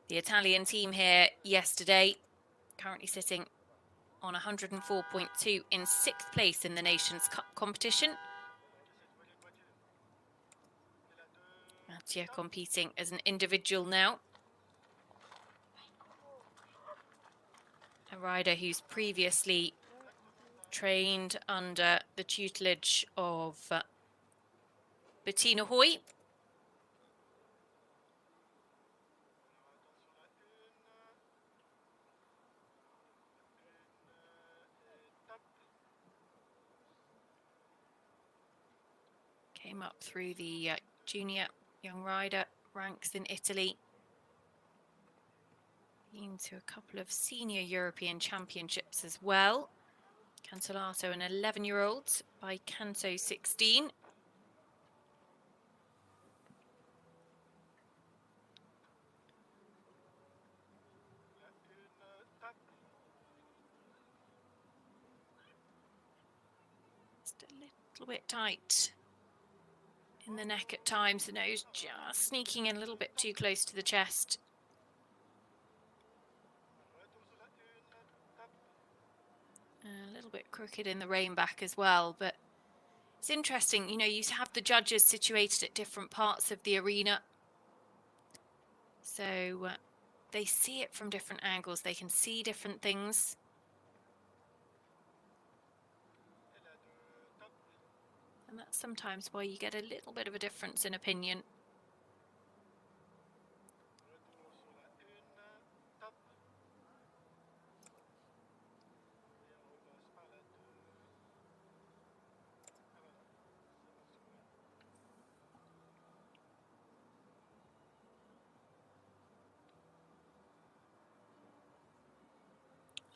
The Italian team here yesterday, currently sitting on 104.2 in 6th place in the Nations Cup competition. Mattia competing as an individual now. A rider who's previously trained under the tutelage of Bettina Hoy. Came up through the junior young rider ranks in Italy. Been to a couple of senior European championships as well. Cancellato, an 11-year-old by Canto 16. Just a little bit tight in the neck at times. The nose just sneaking in a little bit too close to the chest. A little bit crooked in the rein back as well, but it's interesting, you know, you have the judges situated at different parts of the arena. So they see it from different angles, they can see different things. And that's sometimes why you get a little bit of a difference in opinion.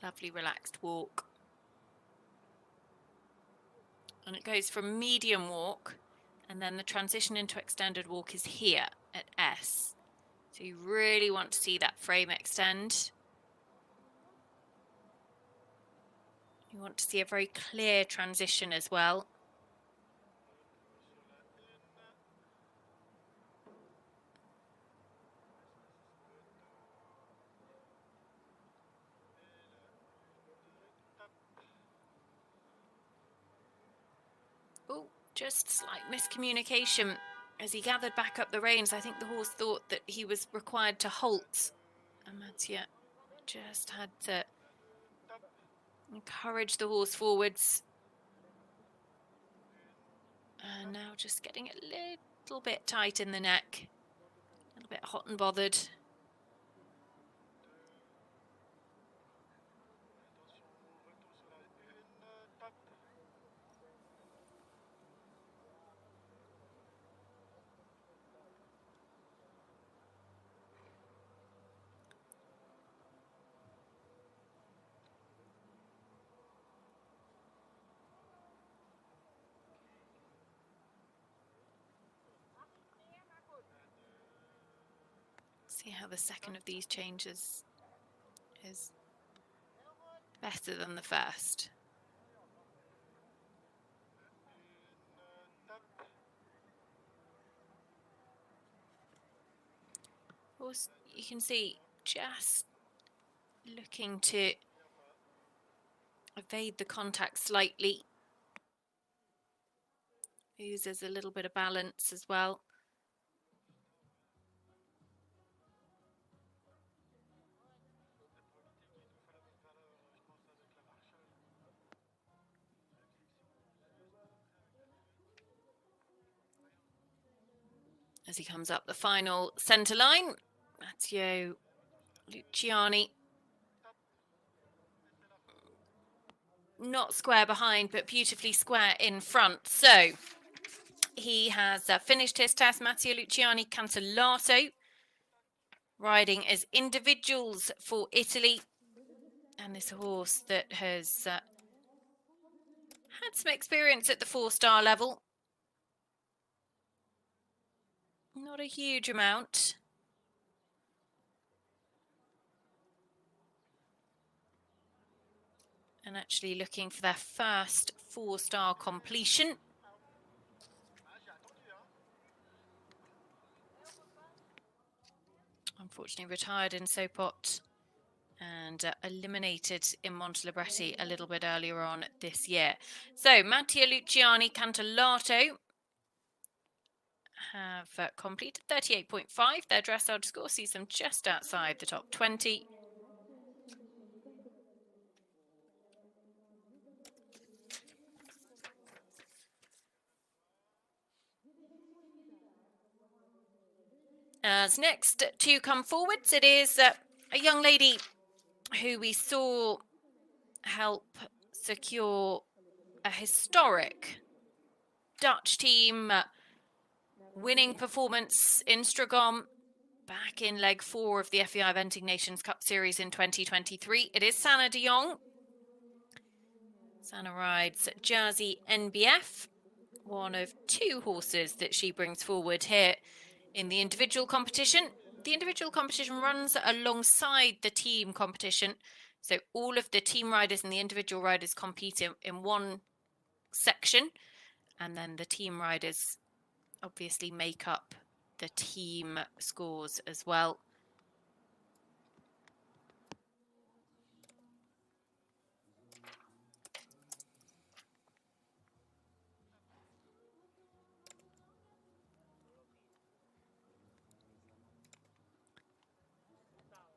Lovely relaxed walk. And it goes from medium walk, and then the transition into extended walk is here at S. So you really want to see that frame extend. You want to see a very clear transition as well. Oh, just slight miscommunication as he gathered back up the reins. I think the horse thought that he was required to halt, and Mattia just had to encourage the horse forwards. And now just getting a little bit tight in the neck, a little bit hot and bothered. See how the second of these changes is better than the first. Also, you can see just looking to evade the contact slightly. Uses a little bit of balance as well. As he comes up the final centre line, Mattia Luciani. Not square behind, but beautifully square in front. So he has finished his test. Mattia Luciani Cancellato, riding as individuals for Italy. And this horse that has had some experience at the 4-star level. Not a huge amount. And actually looking for their first 4-star completion. unfortunately retired in Sopot and eliminated in Montelibretti a little bit earlier on this year. So Mattia Luciani, Cantolato have completed 38.5. Their dressage score sees them just outside the top 20. As next to come forwards, it is a young lady who we saw help secure a historic Dutch team winning performance in Stragom back in leg 4 of the FEI Eventing Nations Cup Series in 2023. It is Sanne de Jong. Sanne rides Jersey NBF, one of 2 horses that she brings forward here in the individual competition. The individual competition runs alongside the team competition. So all of the team riders and the individual riders compete in one section. And then the team riders obviously make up the team scores as well.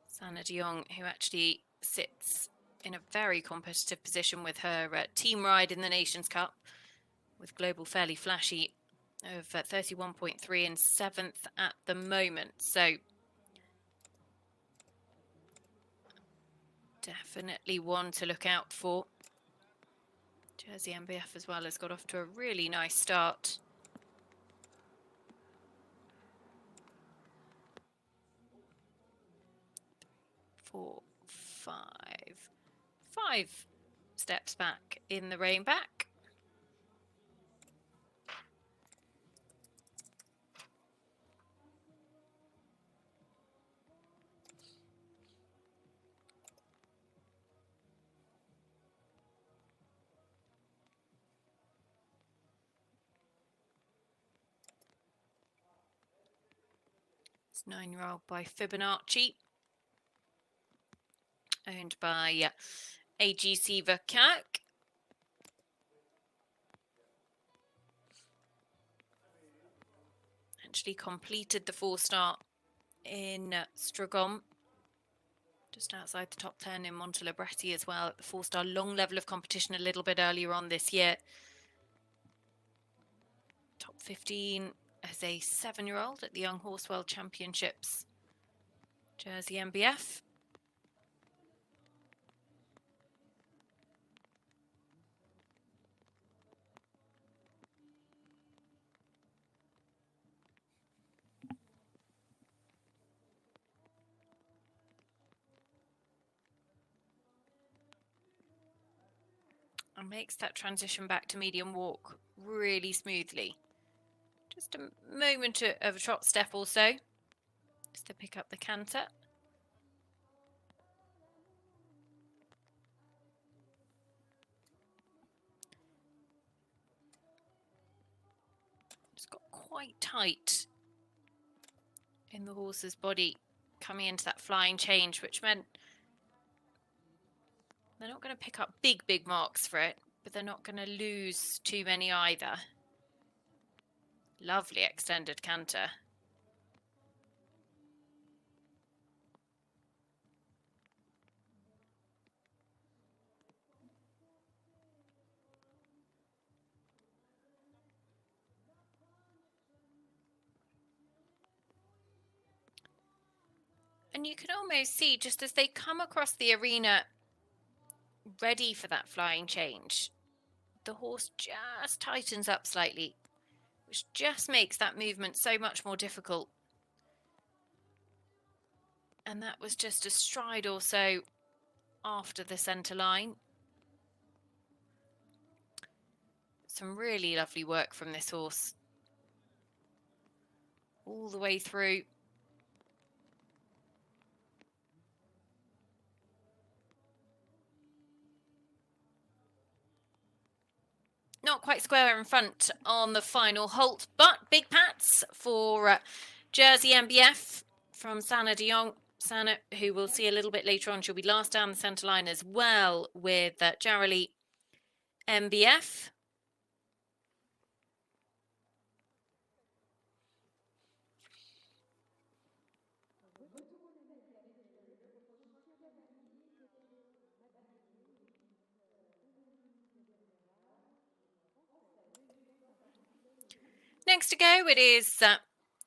Sanne de Jong, who actually sits in a very competitive position with her team ride in the Nations Cup, with Global fairly flashy of 31.3 and 7th at the moment. So definitely one to look out for. Jersey MBF as well has got off to a really nice start. Five steps back in the rein back. It's 9-year-old by Fibonacci, owned by AGC Verkerk. Actually completed the 4-star in Stragom, just outside the top 10 in Montelibretti as well, at the 4-star long level of competition a little bit earlier on this year. Top 15 as a 7-year-old at the Young Horse World Championships. Jersey MBF. And makes that transition back to medium walk really smoothly. Just a moment of a trot step also, just to pick up the canter. Just got quite tight in the horse's body coming into that flying change, which meant they're not going to pick up big marks for it, but they're not going to lose too many either. Lovely extended canter. And you can almost see, just as they come across the arena ready for that flying change, the horse just tightens up slightly, which just makes that movement so much more difficult. And that was just a stride or so after the centre line. Some really lovely work from this horse all the way through. Not quite square in front on the final halt, but big pats for Jersey MBF from Sanne de Jong. Sanne, who we'll see a little bit later on, she'll be last down the centre line as well with Jareli MBF. Next to go, it is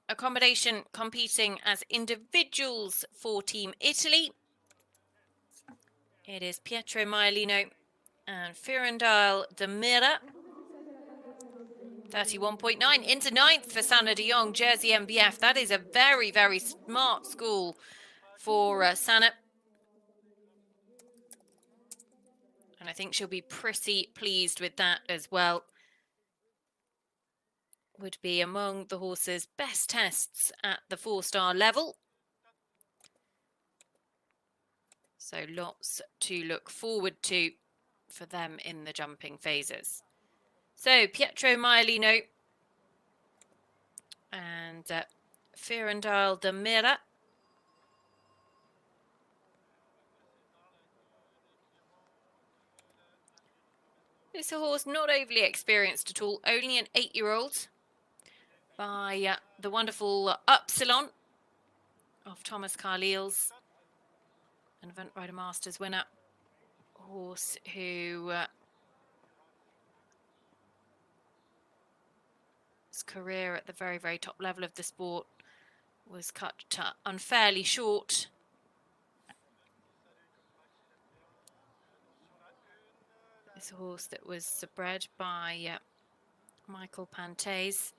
accommodation competing as individuals for Team Italy. It is Pietro Majolino and Firendal de Mira. 31.9 into 9th for Sanne de Jong, Jersey MBF. That is a very, very smart school for Sanne. And I think she'll be pretty pleased with that as well. Would be among the horse's best tests at the 4-star level. So lots to look forward to for them in the jumping phases. So Pietro Majolino and Firendal de Mira. This is a horse not overly experienced at all, only an 8-year-old by the wonderful Upsilon of Thomas Carlyle's, an Event Rider Masters winner. Horse who his career at the very, very top level of the sport was cut unfairly short. This horse that was bred by Michael Pantes.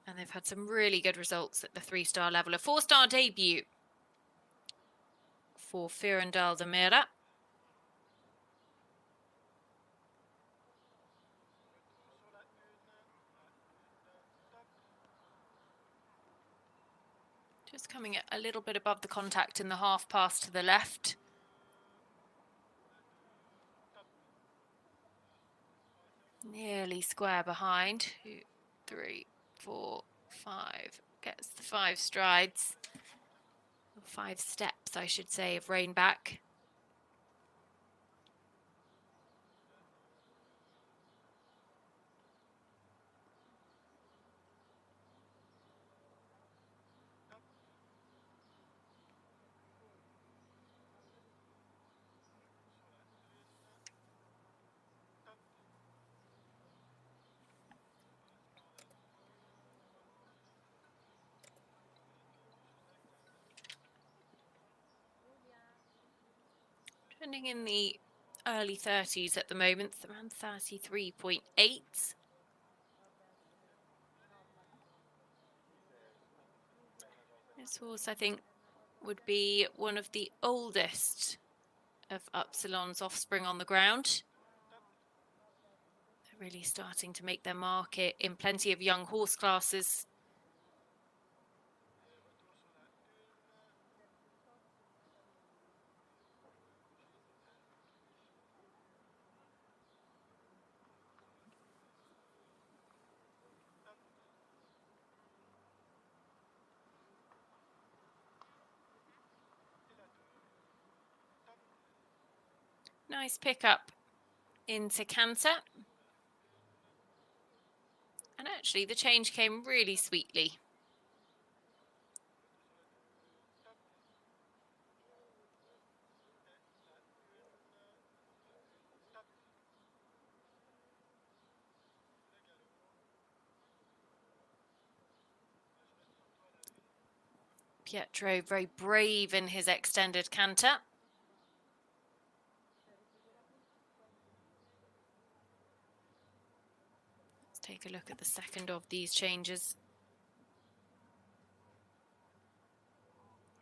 And they've had some really good results at the 3-star level. A 4-star debut for Firendal de Mira. Just coming a little bit above the contact in the half pass to the left. Nearly square behind. 2, 3, 4, 5. Gets the 5 strides. 5 steps, I should say, of rein back. Trending in the early 30s at the moment, around 33.8. This horse, I think, would be one of the oldest of Upsilon's offspring on the ground. They're really starting to make their mark in plenty of young horse classes. Nice pickup into canter. And actually the change came really sweetly. Pietro very brave in his extended canter. Let's take a look at the second of these changes.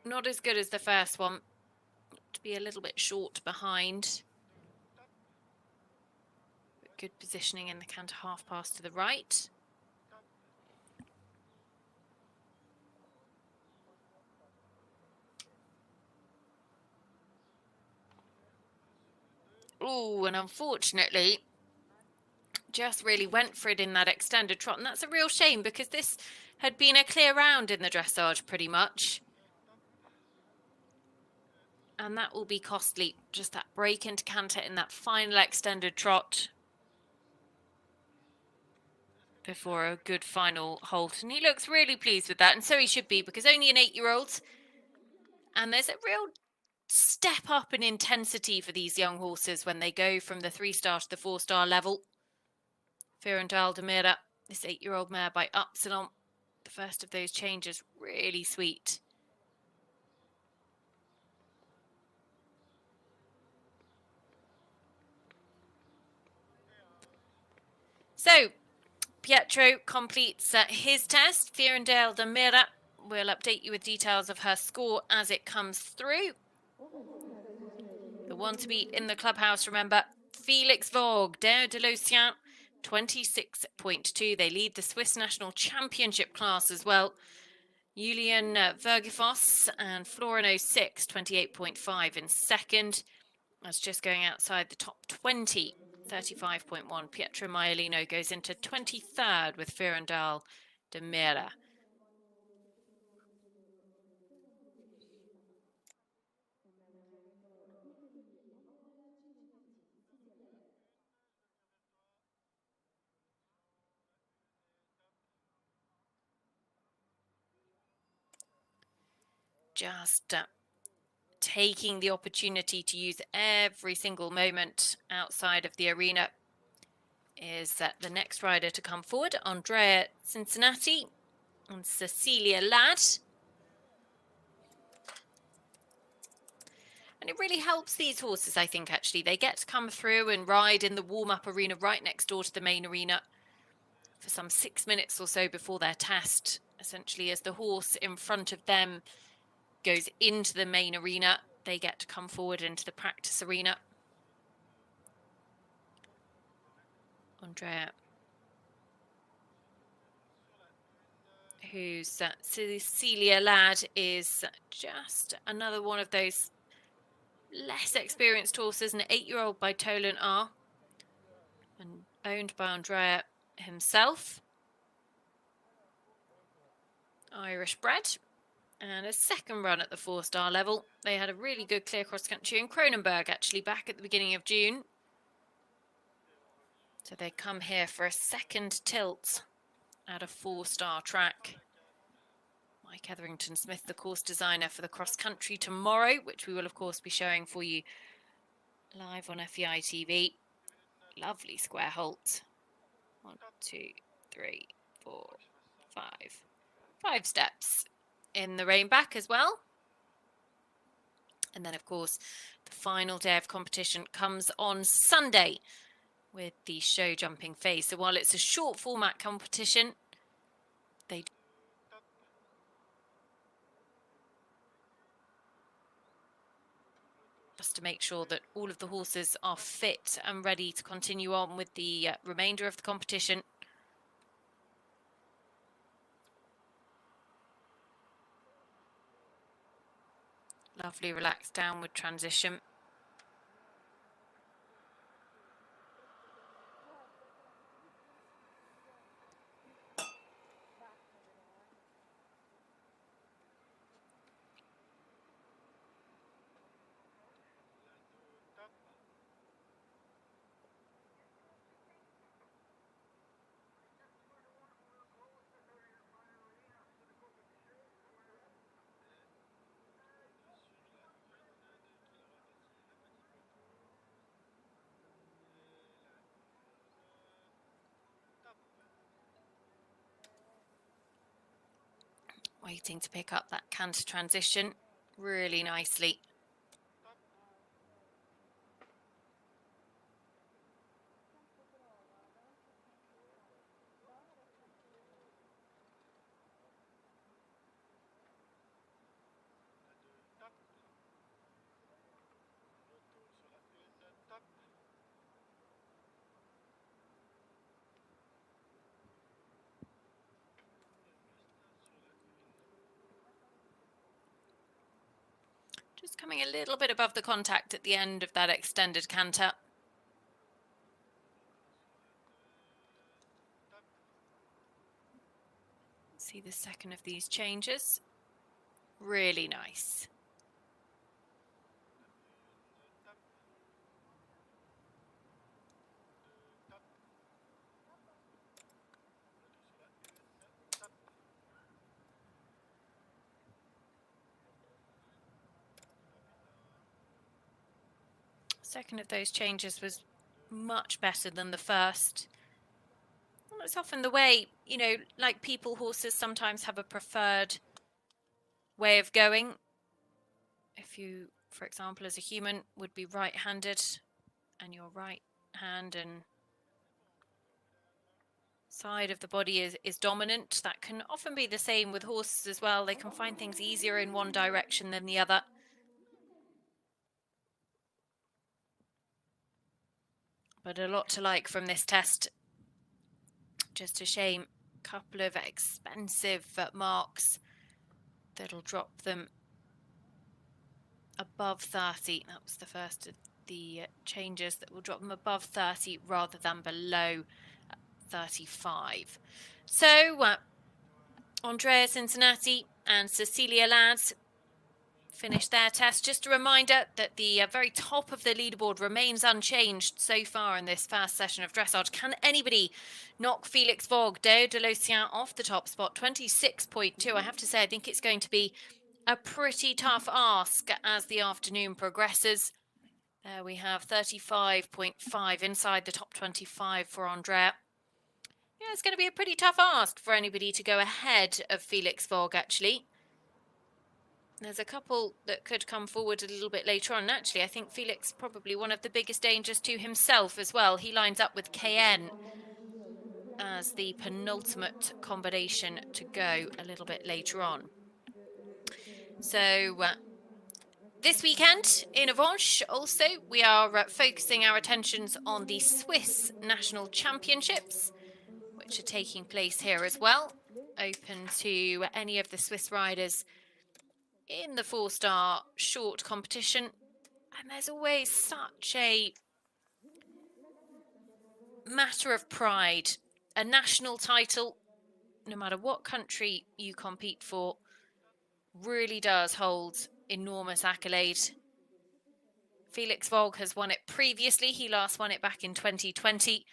Not as good as the first one. To be a little bit short behind. But good positioning in the canter half pass to the right. Oh, and unfortunately, just really went for it in that extended trot. And that's a real shame because this had been a clear round in the dressage pretty much. And that will be costly, just that break into canter in that final extended trot before a good final halt. And he looks really pleased with that, and so he should be, because only an 8-year-old. And there's a real step up in intensity for these young horses when they go from the 3-star to the 4-star level. Firendal de Mera, this 8-year-old mare by Upsilon, the first of those changes, really sweet. So, Pietro completes his test. Firendal de Mera, we'll update you with details of her score as it comes through. The one to beat in the clubhouse, remember, Felix Vogg, Dare de Lausanne, 26.2. They lead the Swiss National Championship class as well. Julian Vergifoss and Florin 06, 28.5 in second. That's just going outside the top 20, 35.1. Pietro Majolino goes into 23rd with Firendal de Mera. Just taking the opportunity to use every single moment outside of the arena is the next rider to come forward, Andrea Cincinnati and Cecilia Ladd. And it really helps these horses, I think, actually. They get to come through and ride in the warm-up arena right next door to the main arena for some 6 minutes or so before their test, essentially, as the horse in front of them goes into the main arena. They get to come forward into the practice arena. Andrea, who's Cecilia Ladd, is just another one of those less experienced horses, an 8-year-old by Tolan R, and owned by Andrea himself. Irish bred, and a second run at the 4-star level. They had a really good clear cross country in Kronenberg, actually, back at the beginning of June. So they come here for a second tilt at a 4-star track. Mike Etherington Smith, the course designer for the cross country tomorrow, which we will of course be showing for you live on FEI TV. Lovely square halt. 1, 2, 3, 4, 5. 5 steps in the rein back as well. And then of course the final day of competition comes on Sunday with the show jumping phase. So while it's a short format competition, they just to make sure that all of the horses are fit and ready to continue on with the remainder of the competition. Lovely relaxed downward transition. Waiting to pick up that canter transition really nicely. Just coming a little bit above the contact at the end of that extended canter. See the second of these changes. Really nice. Second of those changes was much better than the first. Well, it's often the way, you know, like people, horses sometimes have a preferred way of going. If you, for example, as a human, would be right-handed and your right hand and side of the body is dominant, that can often be the same with horses as well. They can find things easier in one direction than the other. But a lot to like from this test. Just a shame, a couple of expensive marks that'll drop them above 30. That was the first of the changes that will drop them above 30 rather than below 35. So Andrea Cincinnati and Cecilia Lads finished their test. Just a reminder that the very top of the leaderboard remains unchanged so far in this first session of dressage. Can anybody knock Felix Vogg, de L'Ocean, off the top spot? 26.2. I have to say, I think it's going to be a pretty tough ask as the afternoon progresses. There we have 35.5 inside the top 25 for Andrea. Yeah, it's going to be a pretty tough ask for anybody to go ahead of Felix Vogg, actually. There's a couple that could come forward a little bit later on. Actually, I think Felix probably one of the biggest dangers to himself as well. He lines up with KN as the penultimate combination to go a little bit later on. So this weekend in Avenches also, we are focusing our attentions on the Swiss National Championships, which are taking place here as well. Open to any of the Swiss riders in the 4-star short competition. And there's always such a matter of pride. A national title, no matter what country you compete for, really does hold enormous accolade. Felix Vogg has won it previously. He last won it back in 2020.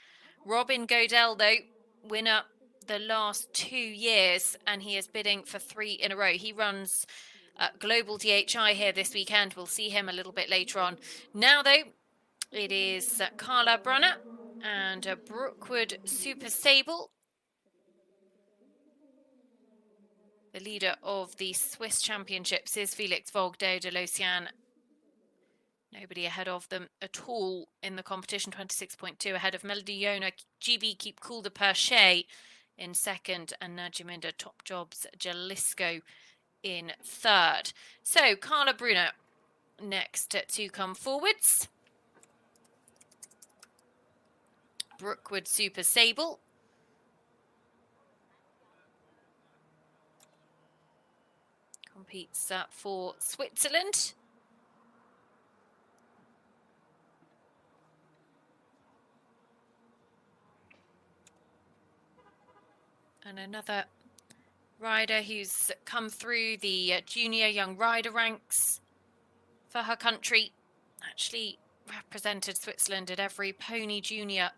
Robin Godel, though, winner the last 2 years, and he is bidding for 3 in a row. He runs Global DHI here this weekend. We'll see him a little bit later on. Now, though, it is Carla Brunner and Brookwood Super Stable. The leader of the Swiss Championships is Felix Vogg de L'Ocean. Nobody ahead of them at all in the competition. 26.2 ahead of Mélody Johner, GB Keep Cool de Perche in second, and Najaminda Top Jobs Jalisco in third. So Carla Brunner next to come forwards. Brookwood Super Sable. Competes for Switzerland. And another rider who's come through the junior young rider ranks for her country. Actually represented Switzerland at every Pony Junior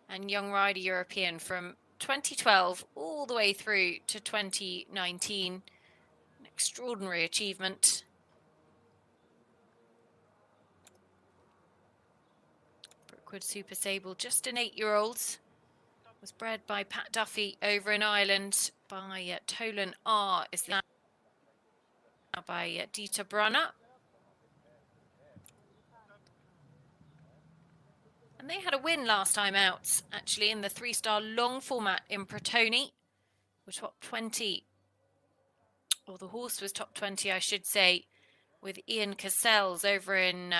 and Young Rider European from 2012 all the way through to 2019. An extraordinary achievement. Brookwood Super Sable, just an 8-year-old. Was bred by Pat Duffy over in Ireland by Tolan R. Is now by Dieter Brunner. And they had a win last time out, actually, in the 3-star long format in Protoni, which top 20, or the horse was top 20, I should say, with Ian Cassels over in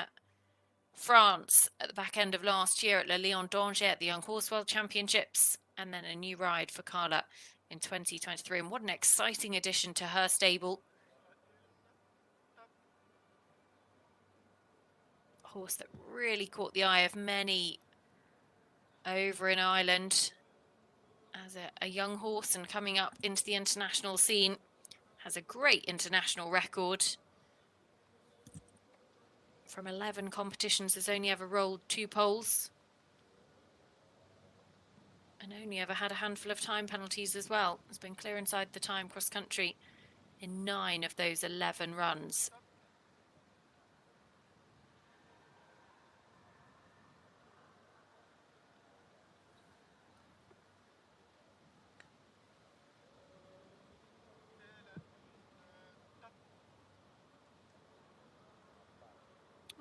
France at the back end of last year at Le Lion d'Angers at the Young Horse World Championships, and then a new ride for Carla in 2023. And what an exciting addition to her stable. A horse that really caught the eye of many over in Ireland as a young horse and coming up into the international scene. Has a great international record. From 11 competitions, has only ever rolled 2 poles. And only ever had a handful of time penalties as well. Has been clear inside the time cross country in 9 of those 11 runs.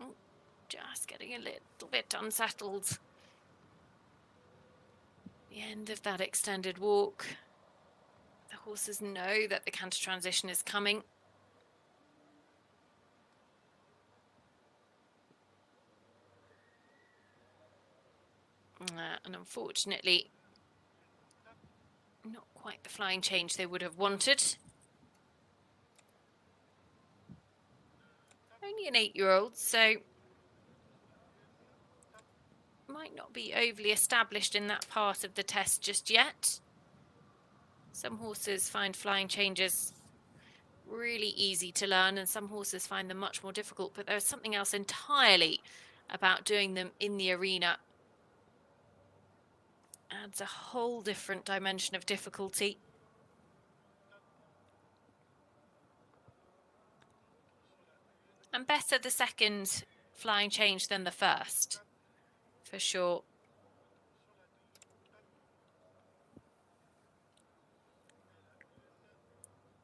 Oh, just getting a little bit unsettled. The end of that extended walk. The horses know that the canter transition is coming. And unfortunately, not quite the flying change they would have wanted. Only an 8-year-old, so might not be overly established in that part of the test just yet. Some horses find flying changes really easy to learn, and some horses find them much more difficult, but there's something else entirely about doing them in the arena. Adds a whole different dimension of difficulty. And better the second flying change than the first, for sure.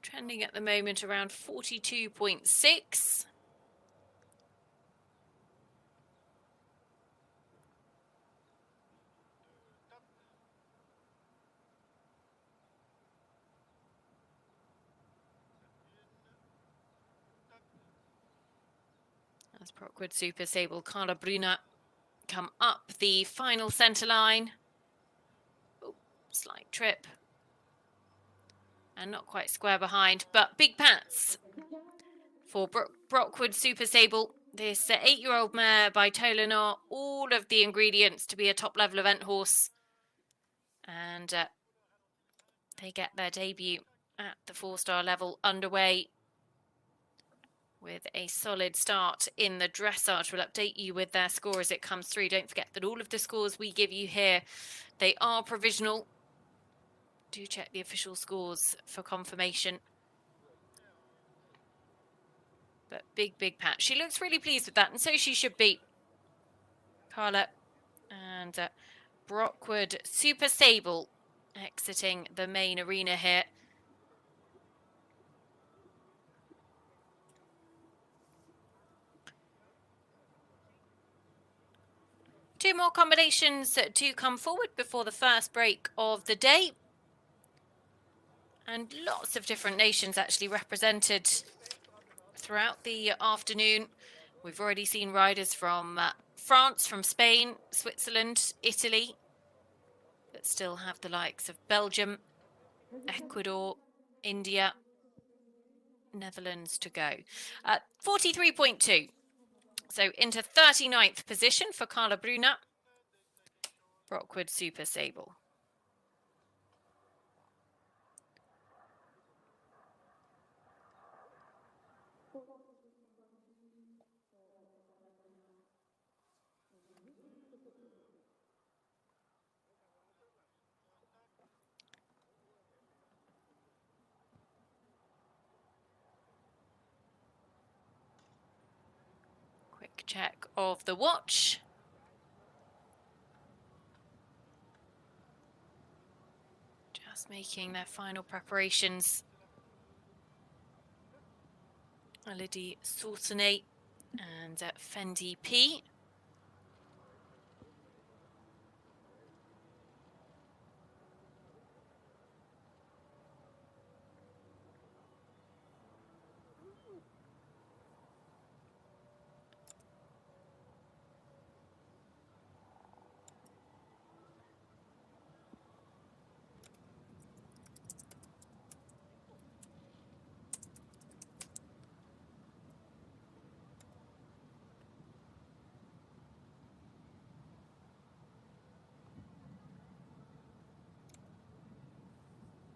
Trending at the moment around 42.6. As Brockwood Super Sable, Carla Brunner come up the final centre line. Oh, slight trip. And not quite square behind, but big pats for Brockwood Super Sable. This 8-year-old mare by Tolinar, all of the ingredients to be a top-level event horse. And they get their debut at the 4-star level underway with a solid start in the dressage. We'll update you with their score as it comes through. Don't forget that all of the scores we give you here, they are provisional. Do check the official scores for confirmation. But big pat. She looks really pleased with that, and so she should be. Carla and Brockwood Super Sable exiting the main arena here. Two more combinations to come forward before the first break of the day. And lots of different nations actually represented throughout the afternoon. We've already seen riders from France, from Spain, Switzerland, Italy, but still have the likes of Belgium, Ecuador, India, Netherlands to go. 43.2. So into 39th position for Carla Brunner, Brockwood Super Sable. Quick check of the watch. Just making their final preparations. Elodie Sautenet and Fendi P.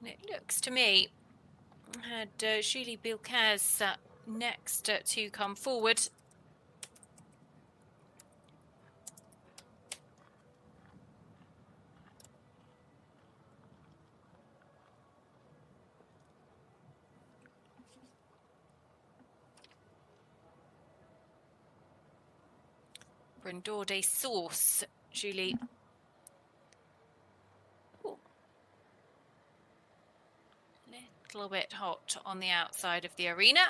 And it looks to me had Julie Bilquez next to come forward. Brindor des Sauce, Julie. Ooh. Little bit hot on the outside of the arena.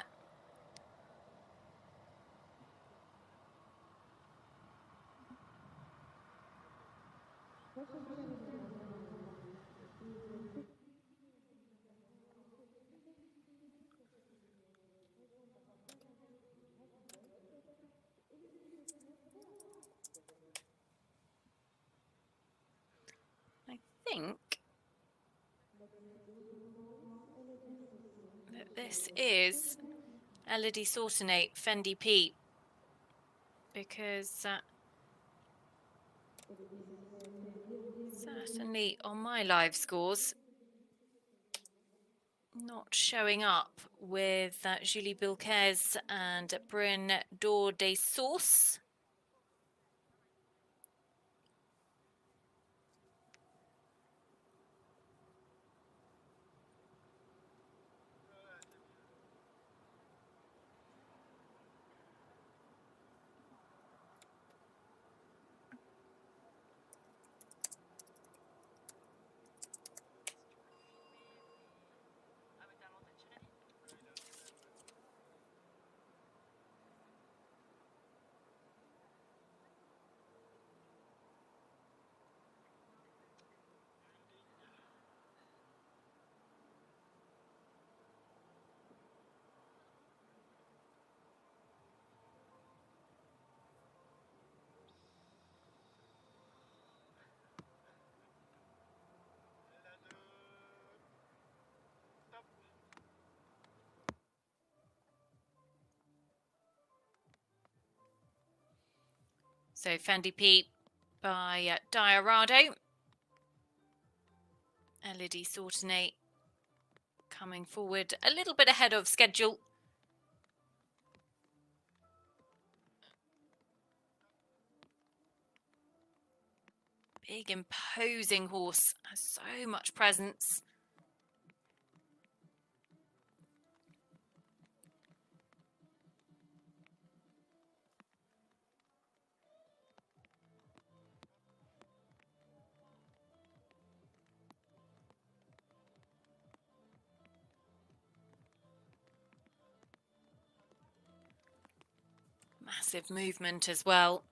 I think that this is Elodie Sautenet, Fendi P, because certainly on my live scores, not showing up with Julie Bilquez and Brindor des Sauce. So Fendi P by Diorado. Elodie Sautenet coming forward a little bit ahead of schedule. Big imposing horse, has so much presence. Massive movement as well.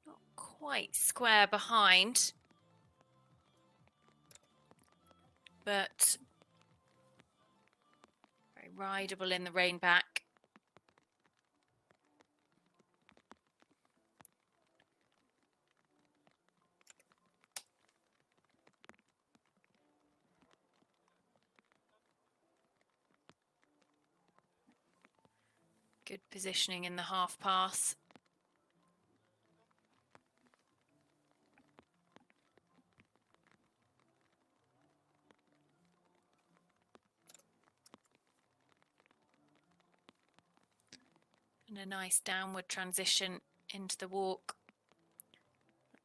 Not quite square behind, but very rideable in the rein back. Good positioning in the half pass. And a nice downward transition into the walk.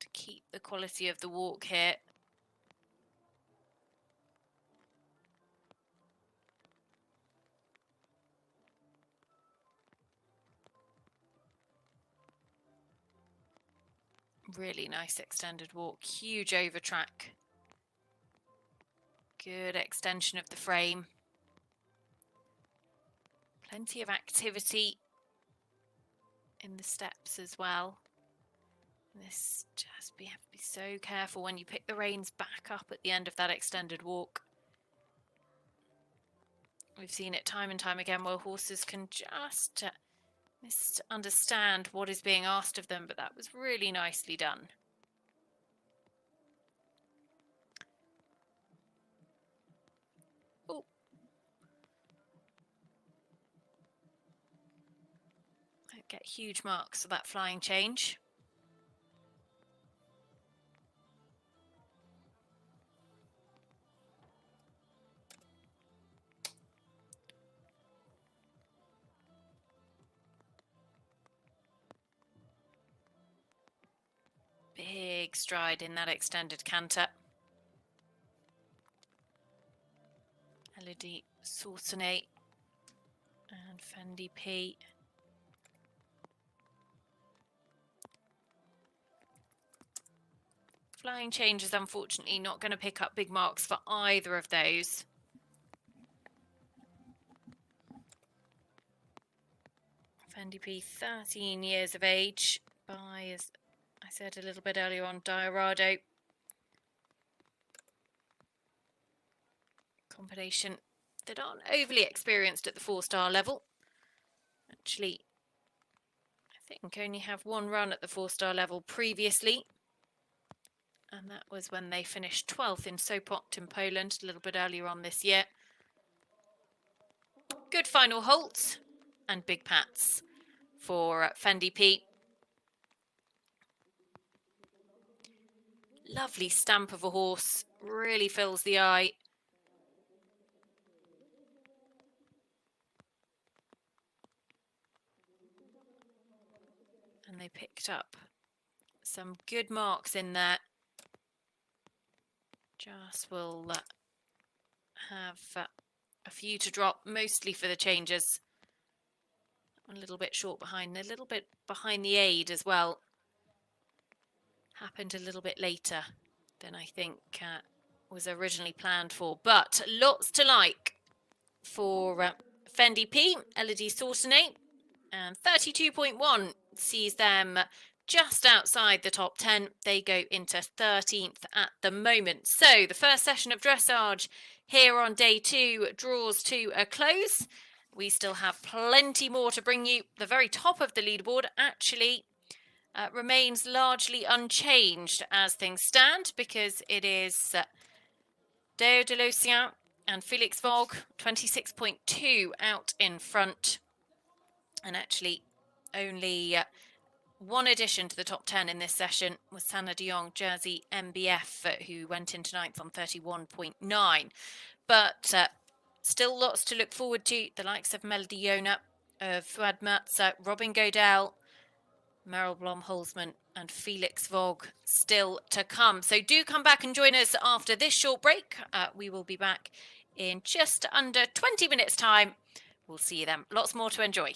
To keep the quality of the walk here. Really nice extended walk, huge over track. Good extension of the frame. Plenty of activity in the steps as well. This just have to be so careful when you pick the reins back up at the end of that extended walk. We've seen it time and time again where horses can just misunderstand what is being asked of them, but that was really nicely done. Oh. I get huge marks for that flying change. big stride in that extended canter. Elodie Sautenet and Fendi P. Flying changes, unfortunately, not going to pick up big marks for either of those. Fendi P, 13 years of age, by, as I said a little bit earlier on, Diorado. Combination that aren't overly experienced at the 4-star level. Actually, I think only have one run at the 4-star level previously. And that was when they finished 12th in Sopot in Poland a little bit earlier on this year. Good final halts and big pats for Fendi P. Lovely stamp of a horse, really fills the eye. And they picked up some good marks in there. Just will have a few to drop, mostly for the changes. A little bit short behind, a little bit behind the aid as well. Happened a little bit later than I think was originally planned for, but lots to like for Fendi P, Elodie Sautenet, and 32.1 sees them just outside the top 10. They go into 13th at the moment. So the first session of dressage here on day 2 draws to a close. We still have plenty more to bring you. The very top of the leaderboard actually remains largely unchanged as things stand, because it is Deo de Lucien and Felix Vogg, 26.2 out in front. And actually only one addition to the top 10 in this session was Sanne de Jong, Jersey MBF, who went into 9th on 31.9. But still lots to look forward to. The likes of Mélody Johner, Fouaad Mirza, Robin Godel, Merel Blom-Hulsman and Felix Vogg still to come. So do come back and join us after this short break. We will be back in just under 20 minutes time. We'll see you then. Lots more to enjoy.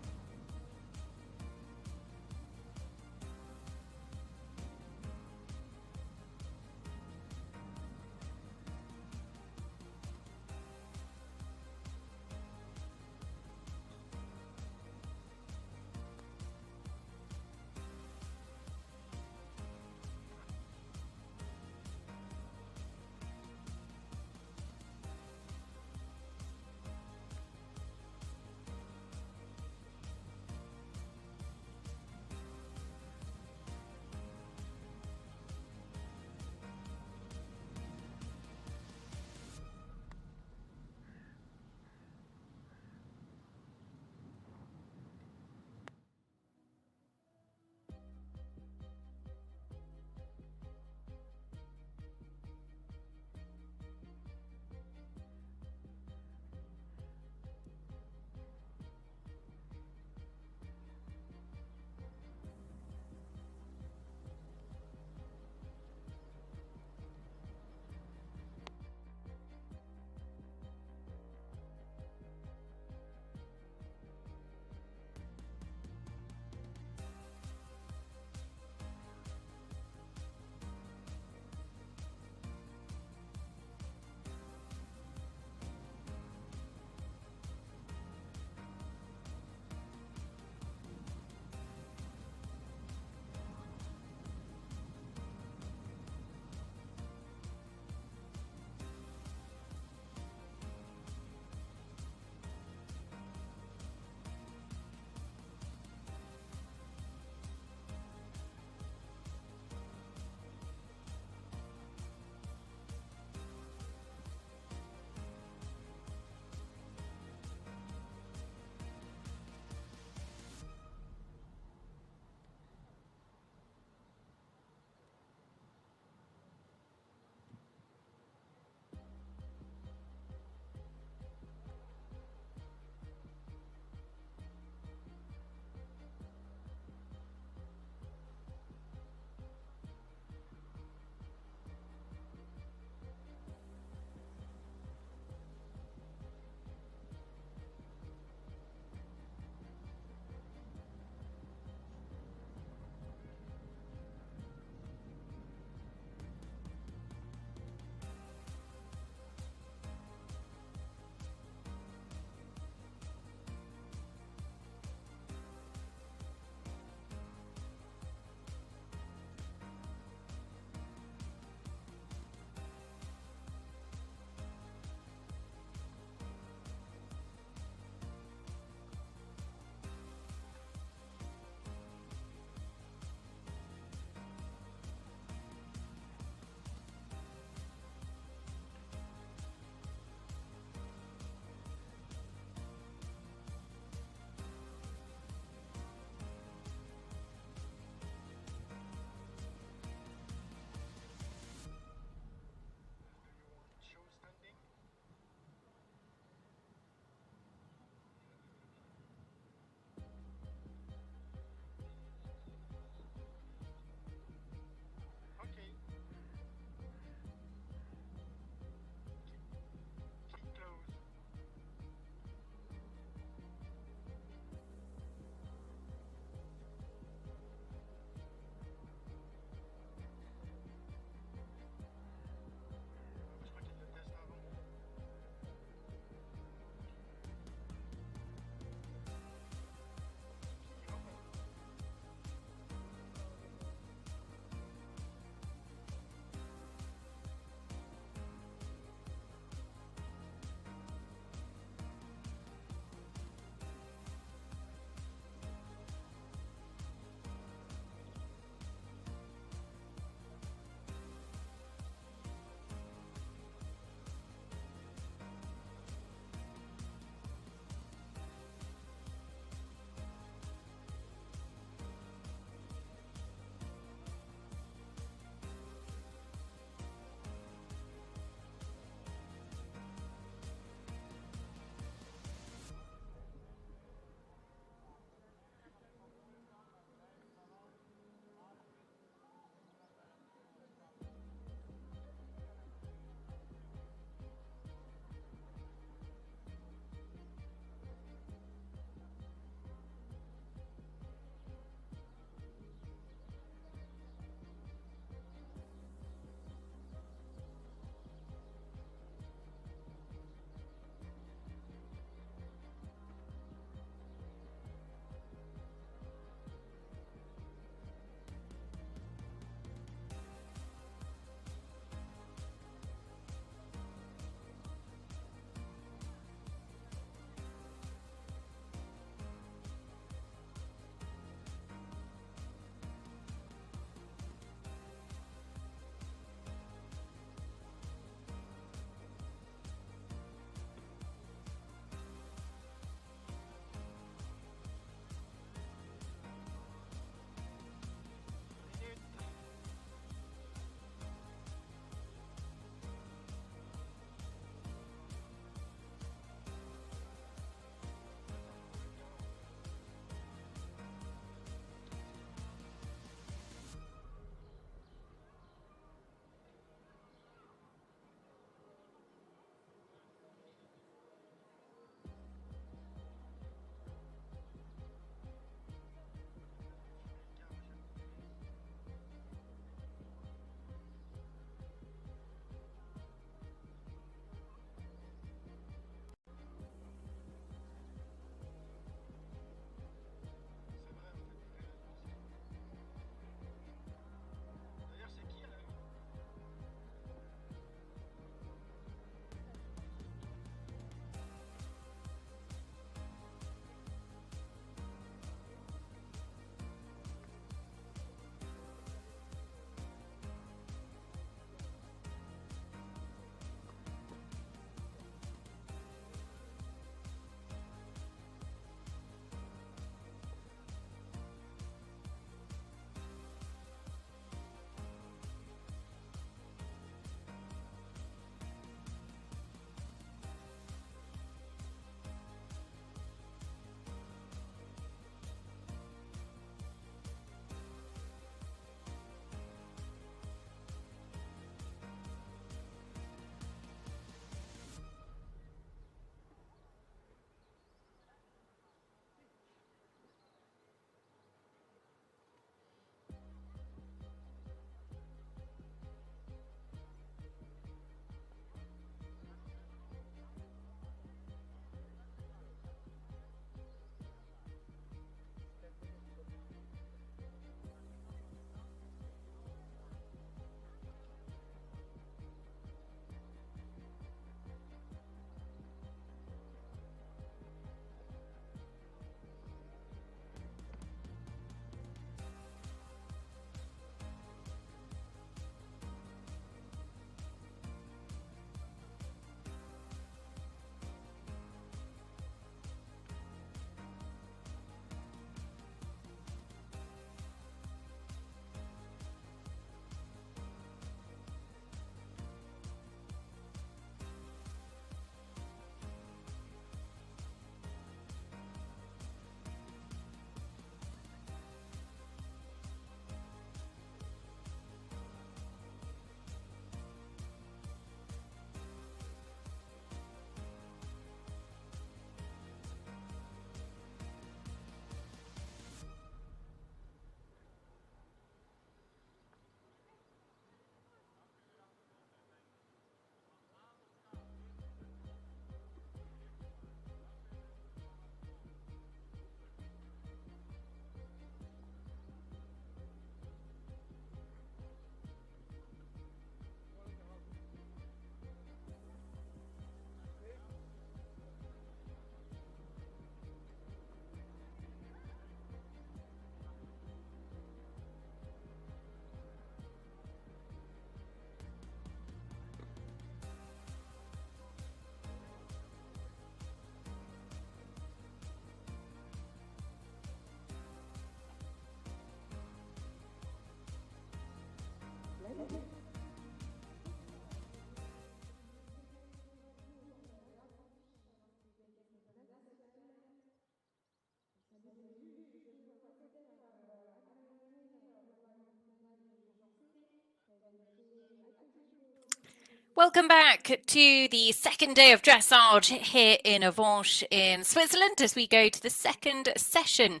Welcome back to the second day of dressage here in Avenches in Switzerland as we go to the second session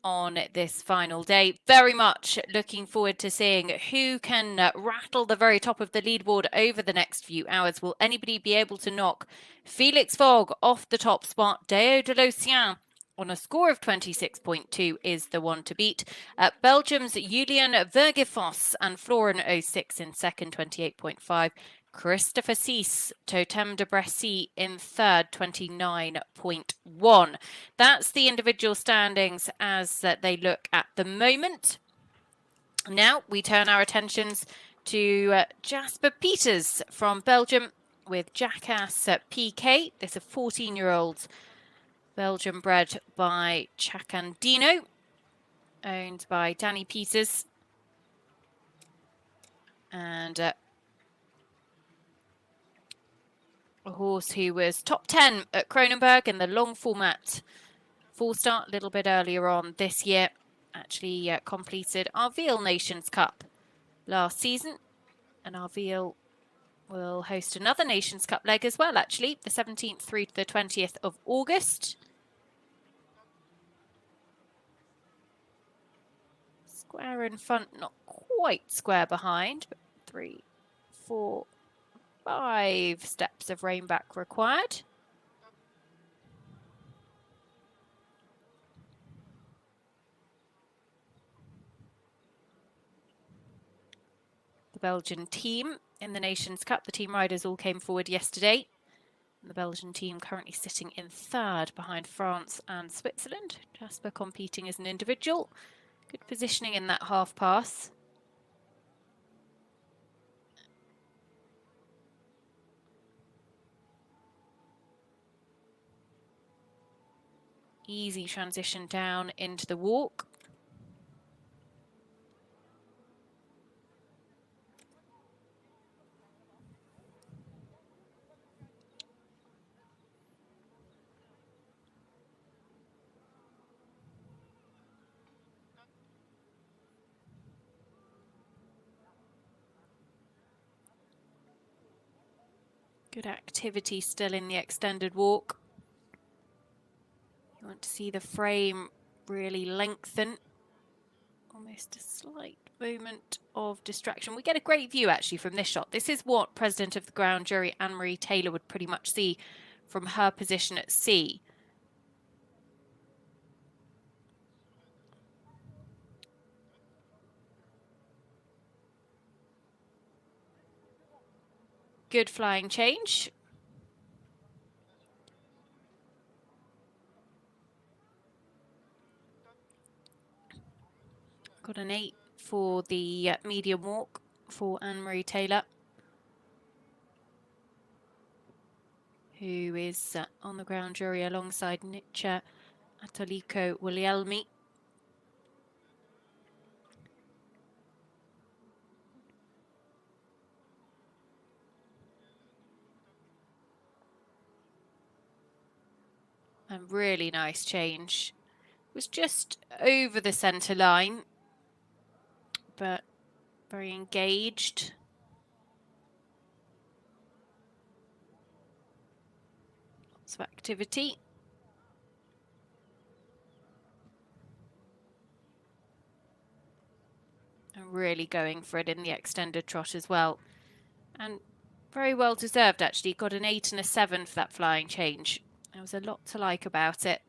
on this final day. Very much looking forward to seeing who can rattle the very top of the leaderboard over the next few hours. Will anybody be able to knock Felix Vogg off the top spot? Deo de Lausanne on a score of 26.2 is the one to beat. Belgium's Julian Vergefoss and Florin 06 in second, 28.5. Christopher Cease, Totem de Bressy in third, 29.1. That's the individual standings as they look at the moment. Now we turn our attentions to Jasper Peeters from Belgium with Jackass PK. This is a 14-year-old Belgian bred by Chacandino, owned by Danny Peters. And a horse who was top 10 at Kronenberg in the long format full start a little bit earlier on this year. Actually completed Arveil Nations Cup last season. And Arveil will host another Nations Cup leg as well, actually, the 17th through to the 20th of August. Square in front, not quite square behind, but 3, 4, 5 steps of rein back required. The Belgian team in the Nations Cup, the team riders all came forward yesterday. The Belgian team currently sitting in third behind France and Switzerland. Jasper competing as an individual. Good positioning in that half pass. Easy transition down into the walk. Good activity still in the extended walk. You want to see the frame really lengthen. Almost a slight moment of distraction. We get a great view actually from this shot. This is what President of the Ground Jury Anne-Marie Taylor would pretty much see from her position at sea. Good flying change. Got an 8 for the medium walk for Anne-Marie Taylor, who is on the ground jury alongside Nietzsche Ataliko Willielmi. A really nice change. It was just over the centre line, but very engaged. Lots of activity. And really going for it in the extended trot as well. And very well deserved actually. Got an 8 and a 7 for that flying change. There was a lot to like about it.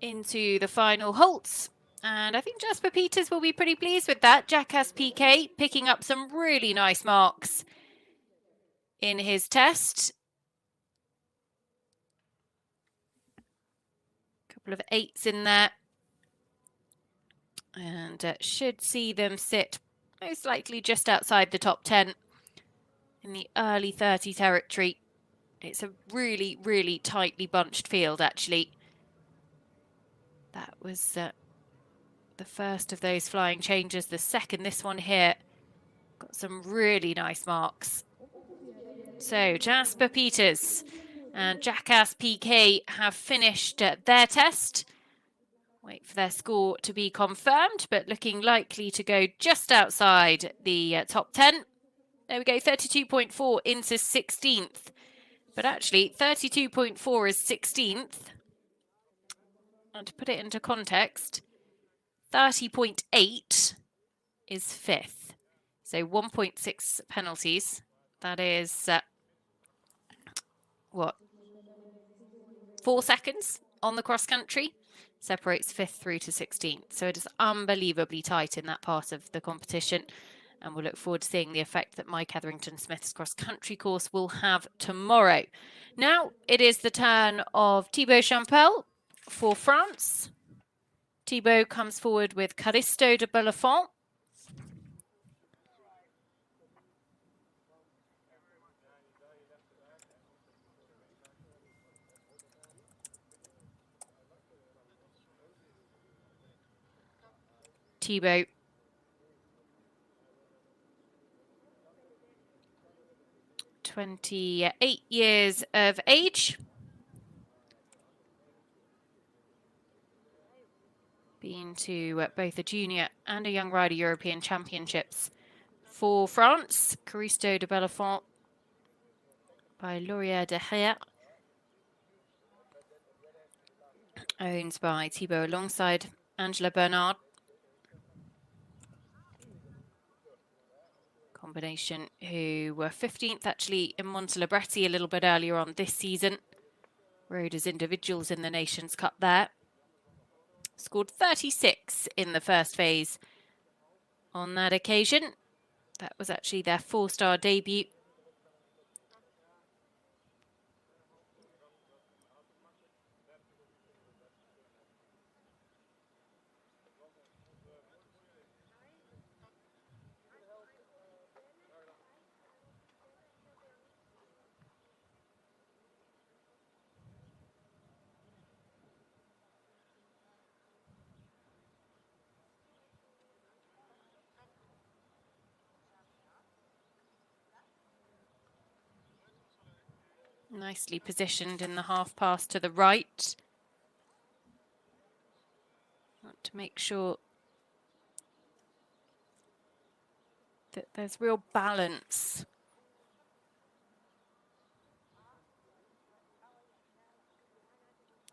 Into the final halts. And I think Jasper Peeters will be pretty pleased with that. Jackass PK picking up some really nice marks in his test. Couple of 8s in there. And should see them sit most likely just outside the top 10 in the early 30 territory. It's a really, really tightly bunched field, actually. That was the first of those flying changes. The second, this one here, got some really nice marks. So Jasper Peeters and Jackass PK have finished their test Wait for their score to be confirmed, but looking likely to go just outside the top 10. There we go, 32.4 into 16th. But actually, 32.4 is 16th. And to put it into context, 30.8 is 5th. So 1.6 penalties. That is, what, 4 seconds on the cross country? Separates 5th through to 16th. So it is unbelievably tight in that part of the competition. And we'll look forward to seeing the effect that Mike Etherington-Smith's cross-country course will have tomorrow. Now it is the turn of Thibault Champel for France. Thibault comes forward with Caristo de Belafont. Thibault, 28 years of age. Been to both a junior and a young rider European championships for France. Caristo de Belafont by Laurier de Heer. Owned by Thibault alongside Angela Bernard. Combination who were 15th actually in Montelibretti a little bit earlier on this season. Rode as individuals in the Nations Cup there. Scored 36 in the first phase on that occasion. That was actually their 4-star debut. Nicely positioned in the half pass to the right. Want to make sure that there's real balance.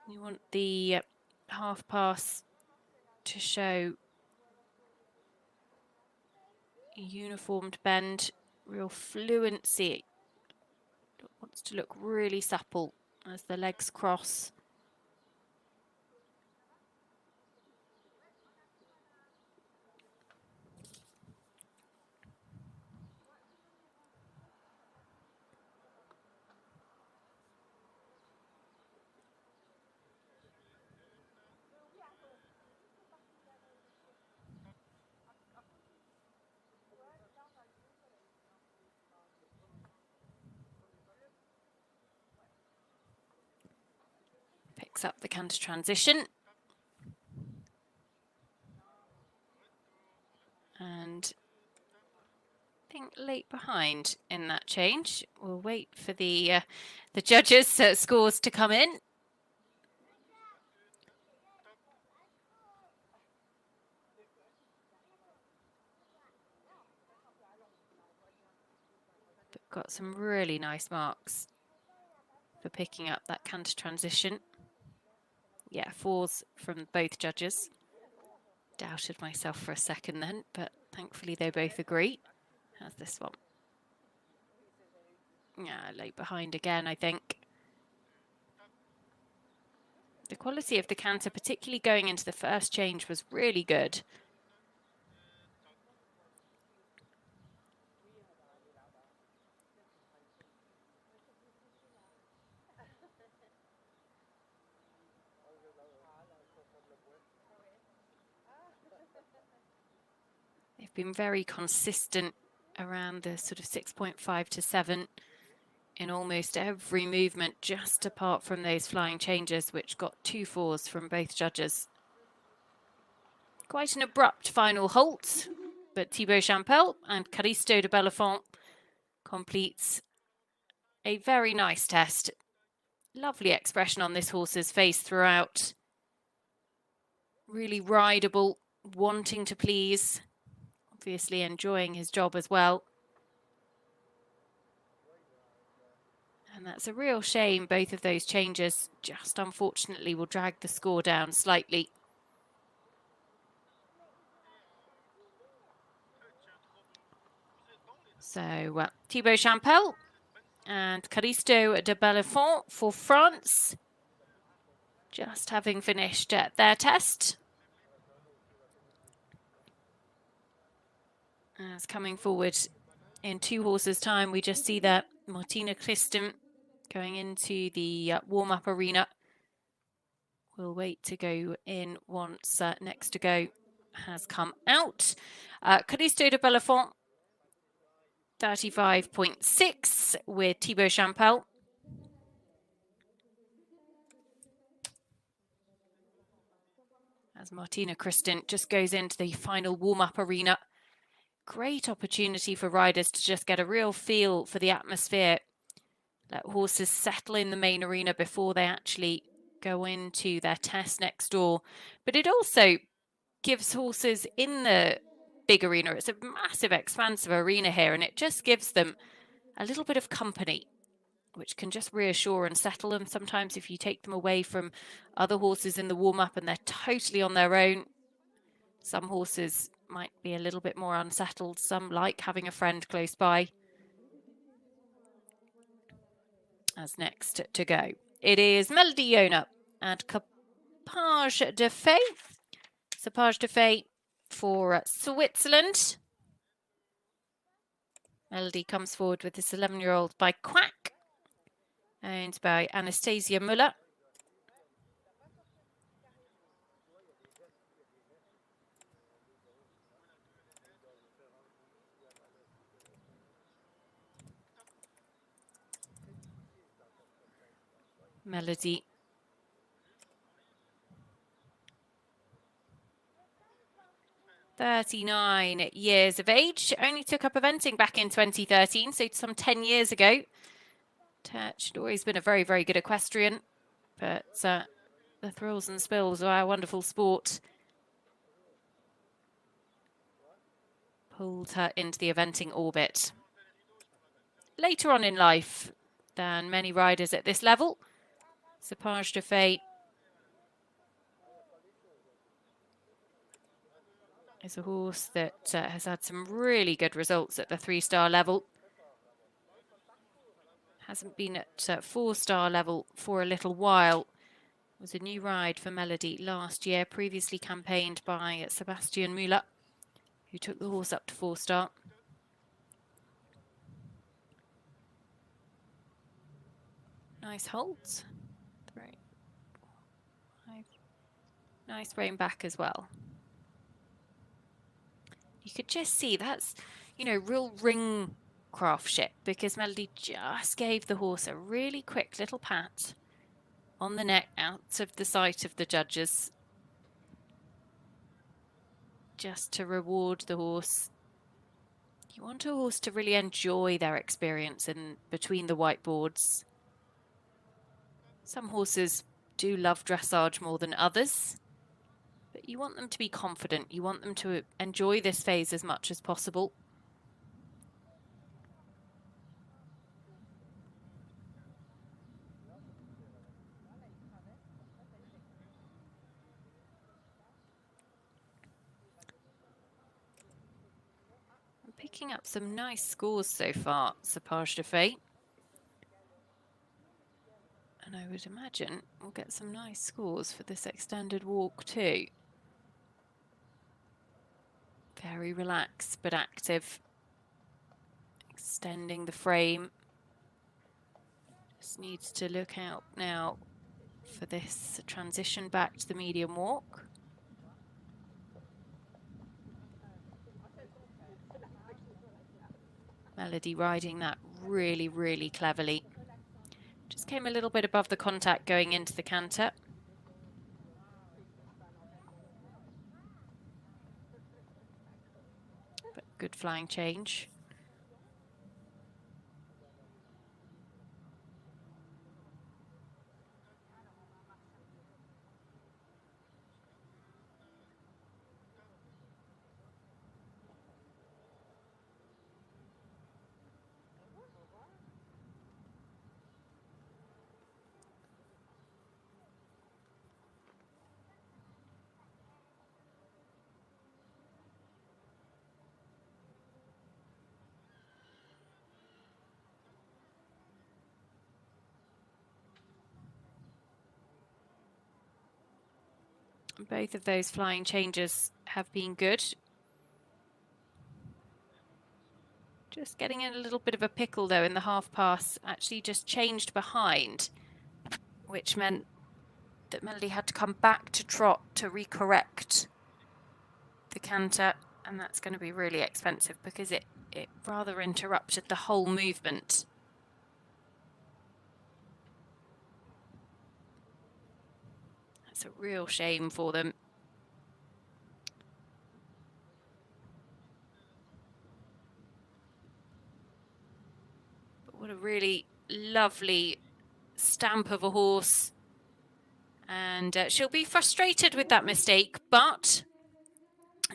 You want the half pass to show a uniformed bend, real fluency. It wants to look really supple as the legs cross. Picks up the canter transition. And I think late behind in that change. We'll wait for the judges' scores to come in. But got some really nice marks for picking up that canter transition. Yeah, 4s from both judges. Doubted myself for a second then, but thankfully they both agree. How's this one? Yeah, late behind again, I think. The quality of the canter, particularly going into the first change, was really good. They've been very consistent around the sort of 6.5 to 7 in almost every movement, just apart from those flying changes, which got 2 4s from both judges. Quite an abrupt final halt, but Thibault Champel and Caristo de Belafont completes a very nice test. Lovely expression on this horse's face throughout. really rideable, wanting to please, obviously enjoying his job as well. And that's a real shame. Both of those changes just unfortunately will drag the score down slightly. So Thibault Champel and Caristo de Bellefont for France, just having finished their test. As coming forward in 2 horses' time, we just see that Martina Criscuolo going into the warm-up arena. We'll wait to go in once Next to Go has come out. Caristo de Bellefont, 35.6 with Thibault Champel. As Martina Criscuolo just goes into the final warm-up arena. Great opportunity for riders to just get a real feel for the atmosphere. Let horses settle in the main arena before they actually go into their test next door. But it also gives horses in the big arena, it's a massive expansive arena here, and it just gives them a little bit of company, which can just reassure and settle them. Sometimes if you take them away from other horses in the warm-up and they're totally on their own, some horses might be a little bit more unsettled. Some like having a friend close by. As next to go, it is Mélody Johner and Sapage de Fey. Sapage de Fey for Switzerland. Mélody comes forward with this 11-year-old by Quack, owned by Anastasia Müller. Mélody. "39 years of age, only took up eventing back in 2013, so some 10 years ago. She'd always been a very, very good equestrian, but the thrills and spills of our wonderful sport pulled her into the eventing orbit later on in life than many riders at this level. Sapage de Fey is a horse that has had some really good results at the 3-star level. Hasn't been at 4-star level for a little while. It was a new ride for Mélody last year, previously campaigned by Sebastian Müller, who took the horse up to 4-star. Nice holds. 3, 5. Nice rein back as well. You could just see that's, you know, real ring craftsmanship, because Mélody just gave the horse a really quick little pat on the neck out of the sight of the judges, just to reward the horse. You want a horse to really enjoy their experience in between the whiteboards. Some horses do love dressage more than others, but you want them to be confident. You want them to enjoy this phase as much as possible. I'm picking up some nice scores so far, Sapage de Fey. And I would imagine we'll get some nice scores for this extended walk too. Very relaxed but active. Extending the frame. Just needs to look out now for this transition back to the medium walk. Mélody riding that really, really cleverly. Just came a little bit above the contact going into the canter. But good flying change. Both of those flying changes have been good. Just getting in a little bit of a pickle though in the half pass, actually just changed behind, which meant that Mélody had to come back to trot to recorrect the canter, and that's going to be really expensive because it rather interrupted the whole movement. That's a real shame for them. But what a really lovely stamp of a horse. And she'll be frustrated with that mistake, but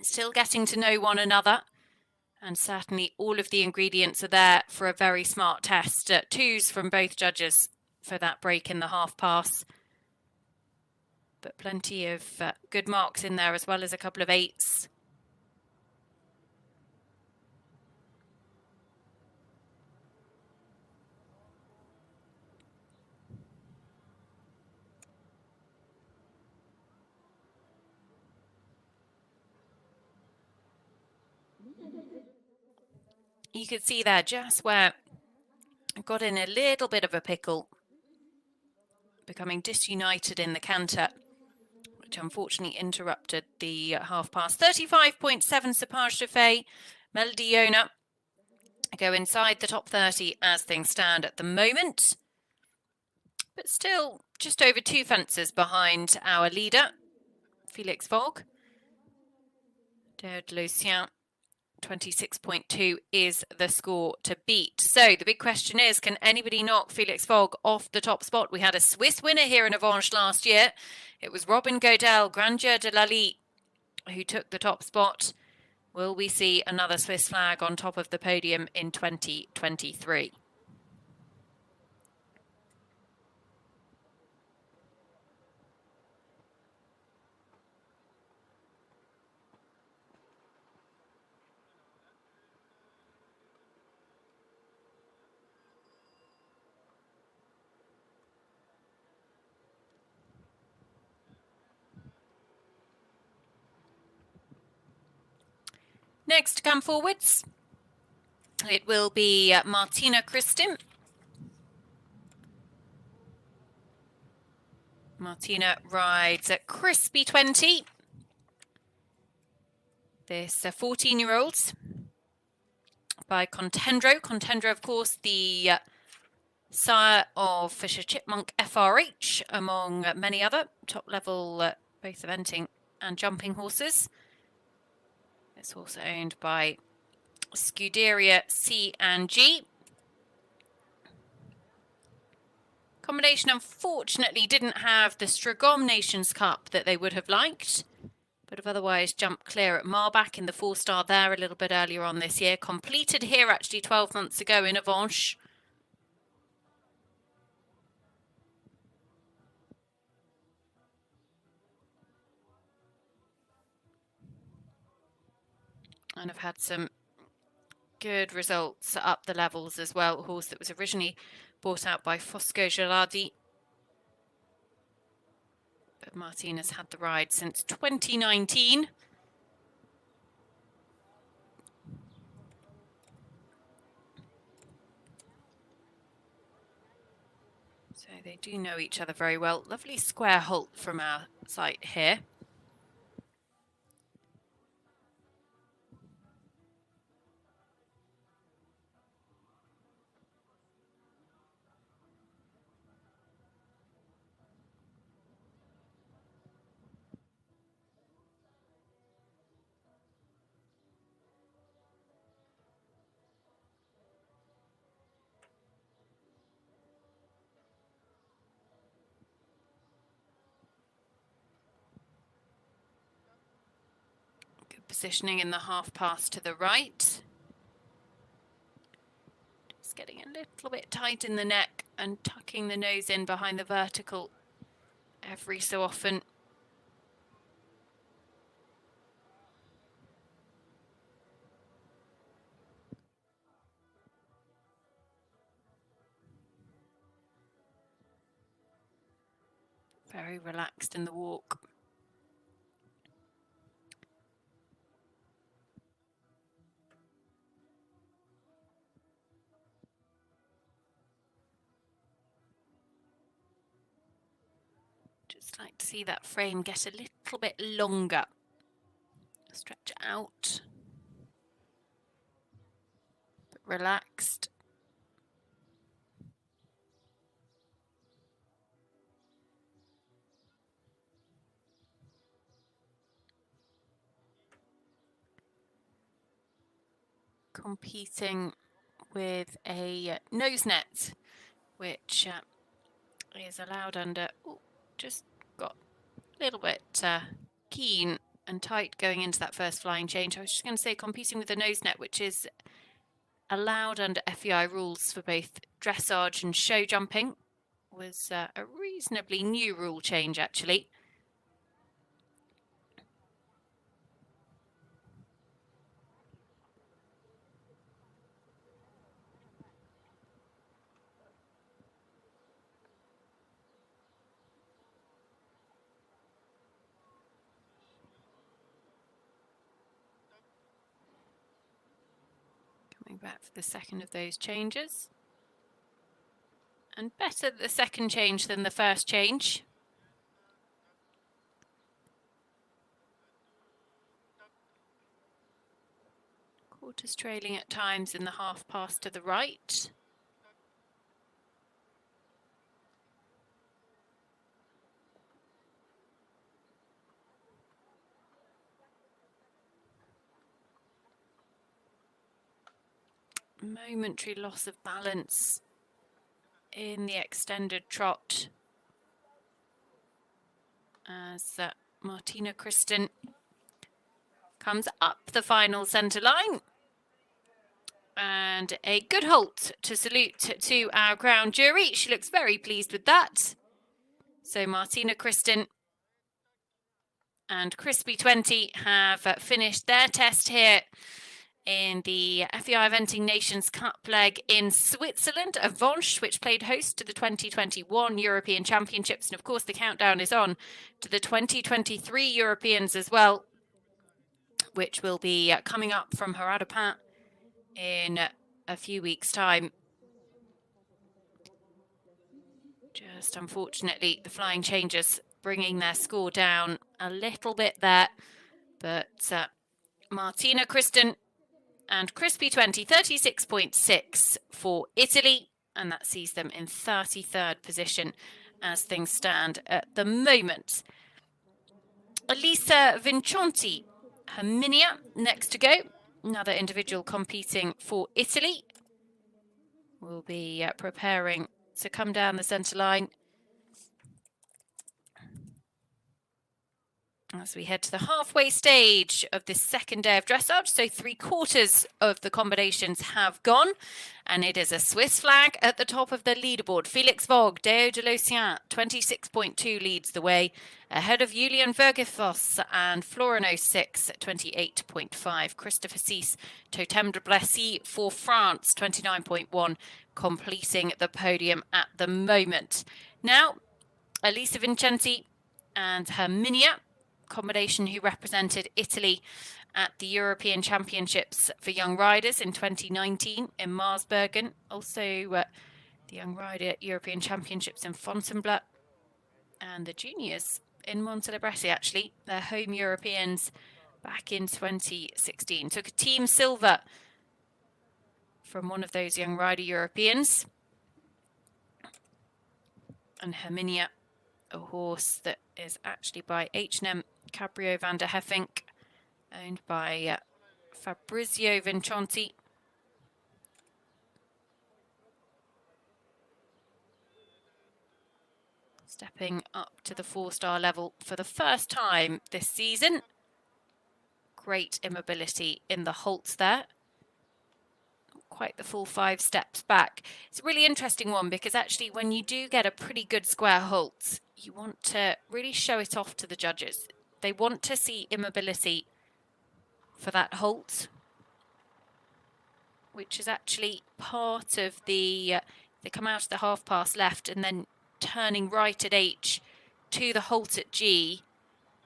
still getting to know one another. And certainly all of the ingredients are there for a very smart test. Twos from both judges for that break in the half pass. But plenty of good marks in there, as well as a couple of eights. You could see there just where I got in a little bit of a pickle, becoming disunited in the canter, which unfortunately interrupted the half pass. 35.7 Sapage de Fay. Mélody Johner go inside the top 30 as things stand at the moment, but still just over 2 fences behind our leader, Felix Vogg. De Lucien, 26.2 is the score to beat. So the big question is, can anybody knock Felix Vogg off the top spot? We had a Swiss winner here in Avenches last year. It was Robin Godel, Grandeur de Lally, who took the top spot. Will we see another Swiss flag on top of the podium in 2023? Next to come forwards, it will be Martina Criscuolo. Martina rides at Crispy 20. This 14-year-old by Contendro. Contendro, of course, the sire of Fisher Chipmunk FRH, among many other top-level both eventing and jumping horses. It's also owned by Scuderia C&G. Combination unfortunately didn't have the Stragom Nations Cup that they would have liked, but have otherwise jumped clear at Marbach in the 4-star there a little bit earlier on this year. Completed here actually 12 months ago in Avenches. And have had some good results up the levels as well. A horse that was originally bought out by Fosco Geladi. But Martina's had the ride since 2019. So they do know each other very well. Lovely square halt from our site here. Positioning in the half pass to the right. Just getting a little bit tight in the neck and tucking the nose in behind the vertical every so often. Very relaxed in the walk. like to see that frame get a little bit longer. Stretch out, but relaxed. Competing with a nose net, which is allowed under, just got a little bit keen and tight going into that first flying change. I was just going to say competing with a nose net, which is allowed under FEI rules for both dressage and show jumping, was a reasonably new rule change actually. Back for the second of those changes, and better the second change than the first change. Quarters trailing at times in the half pass to the right. Momentary loss of balance in the extended trot as Martina Criscuolo comes up the final centre line. And a good halt to salute to our crown jury. She looks very pleased with that. So Martina Criscuolo and Crispy 20 have finished their test here in the FEI Eventing Nations Cup leg in Switzerland, Avenches, which played host to the 2021 European Championships. And of course, the countdown is on to the 2023 Europeans as well, which will be coming up from Harada in a few weeks' time. Just unfortunately, the flying changes bringing their score down a little bit there. But Martina Criscuolo and Crispy 20, 36.6 for Italy, and that sees them in 33rd position as things stand at the moment. Elisa Vincenti, Herminia, next to go. Another individual competing for Italy. Will be preparing to come down the centre line as we head to the halfway stage of this second day of dressage. So 3/4 of the combinations have gone, and it is a Swiss flag at the top of the leaderboard. Felix Vogg, Deo de Lucien, 26.2 leads the way, ahead of Julian Vergefos and Florino 6, 28.5. Christopher Cease, Totem de Blessy for France, 29.1, completing the podium at the moment. Now, Elisa Vincenti and Herminia, combination who represented Italy at the European Championships for Young Riders in 2019 in Marsbergen. Also the Young Rider European Championships in Fontainebleau, and the Juniors in Montelebresse, actually. They're home Europeans back in 2016. Took a team silver from one of those Young Rider Europeans. And Herminia, a horse that is actually by H&M Cabrio van der Heffink, owned by Fabrizio Vincenti. Stepping up to the 4-star level for the first time this season. Great immobility in the halts there. Quite the full 5 steps back. It's a really interesting one because actually when you do get a pretty good square halt, you want to really show it off to the judges. They want to see immobility for that halt, which is actually part of the, they come out of the half pass left and then turning right at H to the halt at G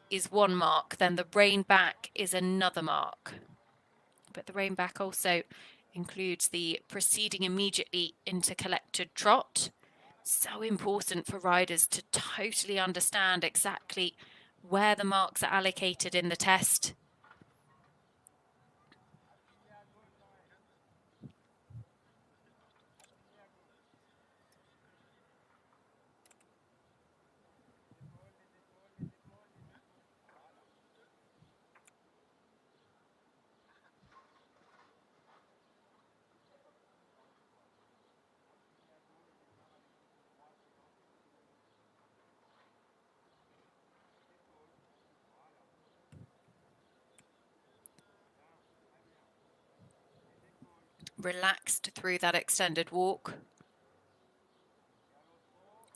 is one mark, then the rein back is another mark. But the rein back also includes the proceeding immediately into collected trot. So important for riders to totally understand exactly where the marks are allocated in the test. Relaxed through that extended walk.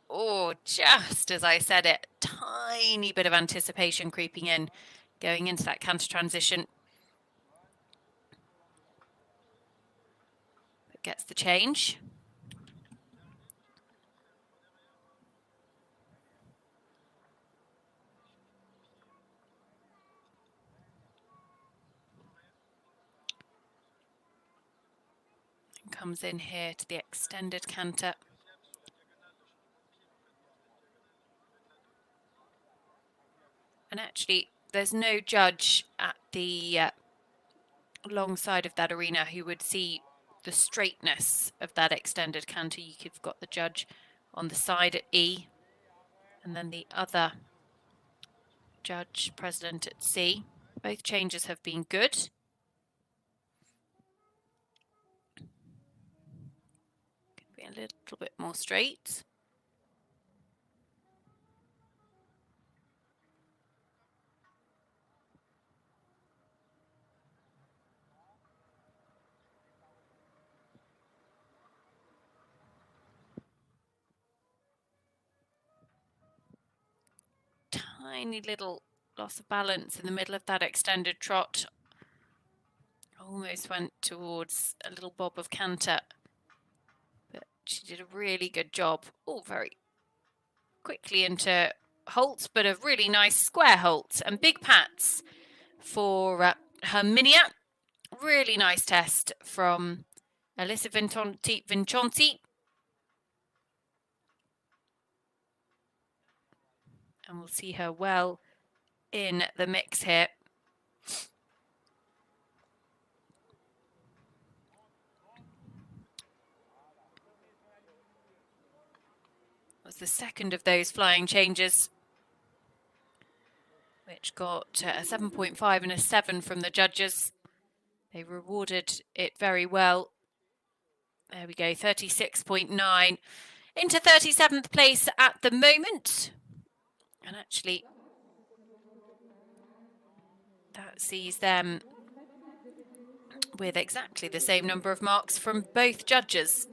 Oh, just as I said it, tiny bit of anticipation creeping in, going into that canter transition. But gets the change. And comes in here to the extended canter. And actually, there's no judge at the long side of that arena who would see the straightness of that extended canter. You've got the judge on the side at E, and then the other judge, president at C. Both changes have been good. Could be a little bit more straight. Tiny little loss of balance in the middle of that extended trot. Almost went towards a little bob of canter, but she did a really good job. All very quickly into halt, but a really nice square halt and big pats for Herminia. Really nice test from Elisa Vincenti. And we'll see her well in the mix here. Was the second of those flying changes, which got a 7.5 and a 7 from the judges. They rewarded it very well. There we go, 36.9 into 37th place at the moment. And actually, that sees them with exactly the same number of marks from both judges,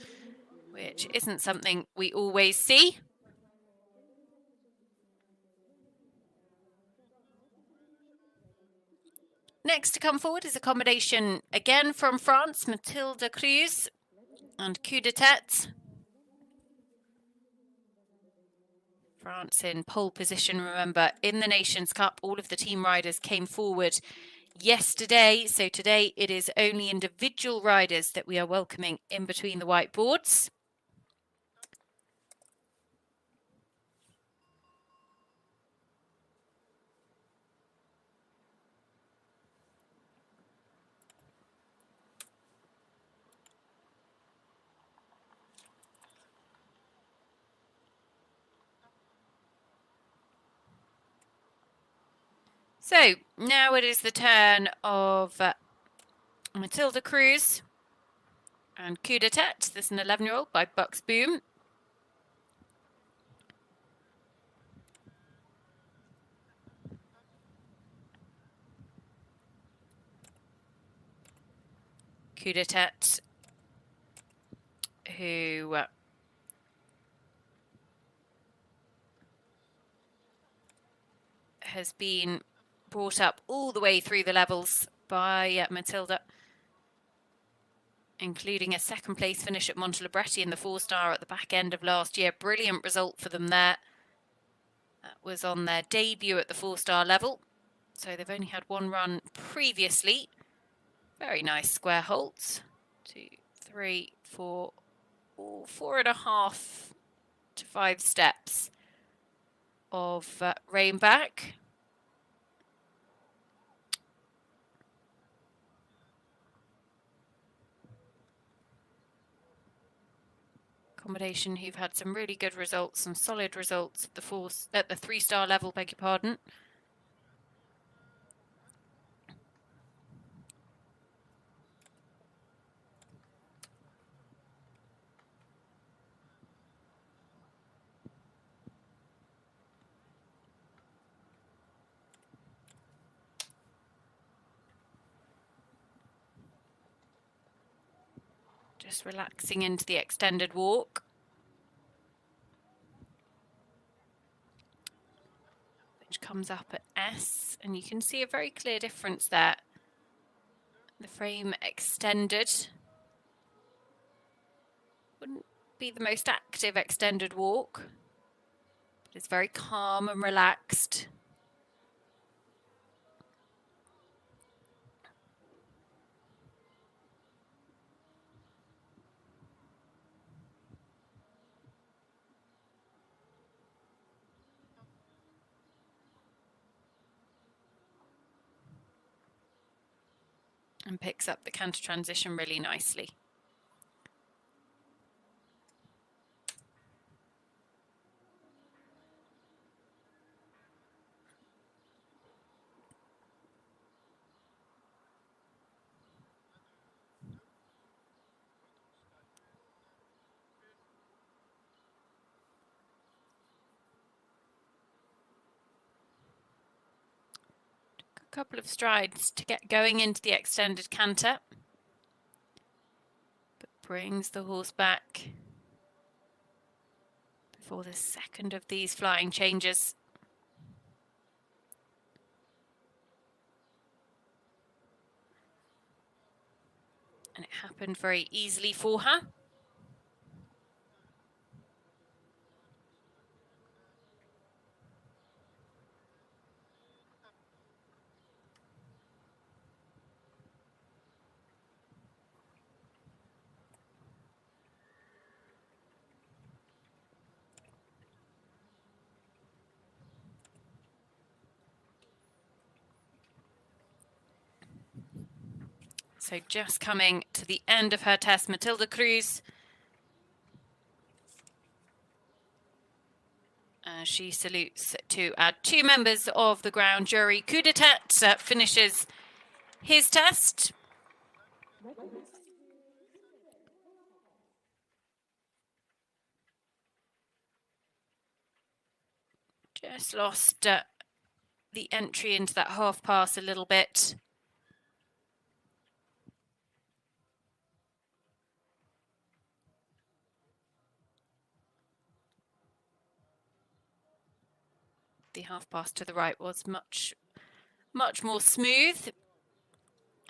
which isn't something we always see. Next to come forward is a combination again from France, Mathilde Cruzel and Coup de Tête. France in pole position, remember, in the Nations Cup. All of the team riders came forward yesterday, so today it is only individual riders that we are welcoming in between the whiteboards. So now it is the turn of Mathilde Cruzel and Coup de Tête. This is an 11-year-old by Bucks Boom. Coup de Tête, who has been brought up all the way through the levels by Mathilde, including a second place finish at Montelibretti in the 4-star at the back end of last year. Brilliant result for them there. That was on their debut at the 4-star level. So they've only had one run previously. Very nice square halts. 2, 3, 4, 4.5 to 5 steps of rein back. Combination who've had some really good results, some solid results at the 3-star level, beg your pardon. Just relaxing into the extended walk. Which comes up at S, and you can see a very clear difference there. The frame extended. Wouldn't be the most active extended walk, but it's very calm and relaxed. And picks up the canter transition really nicely. Couple of strides to get going into the extended canter, but brings the horse back before the second of these flying changes. And it happened very easily for her. So just coming to the end of her test, Mathilde Cruzel. She salutes to add 2 members of the ground jury. Coup de tête finishes his test. Just lost the entry into that half pass a little bit. The half pass to the right was much more smooth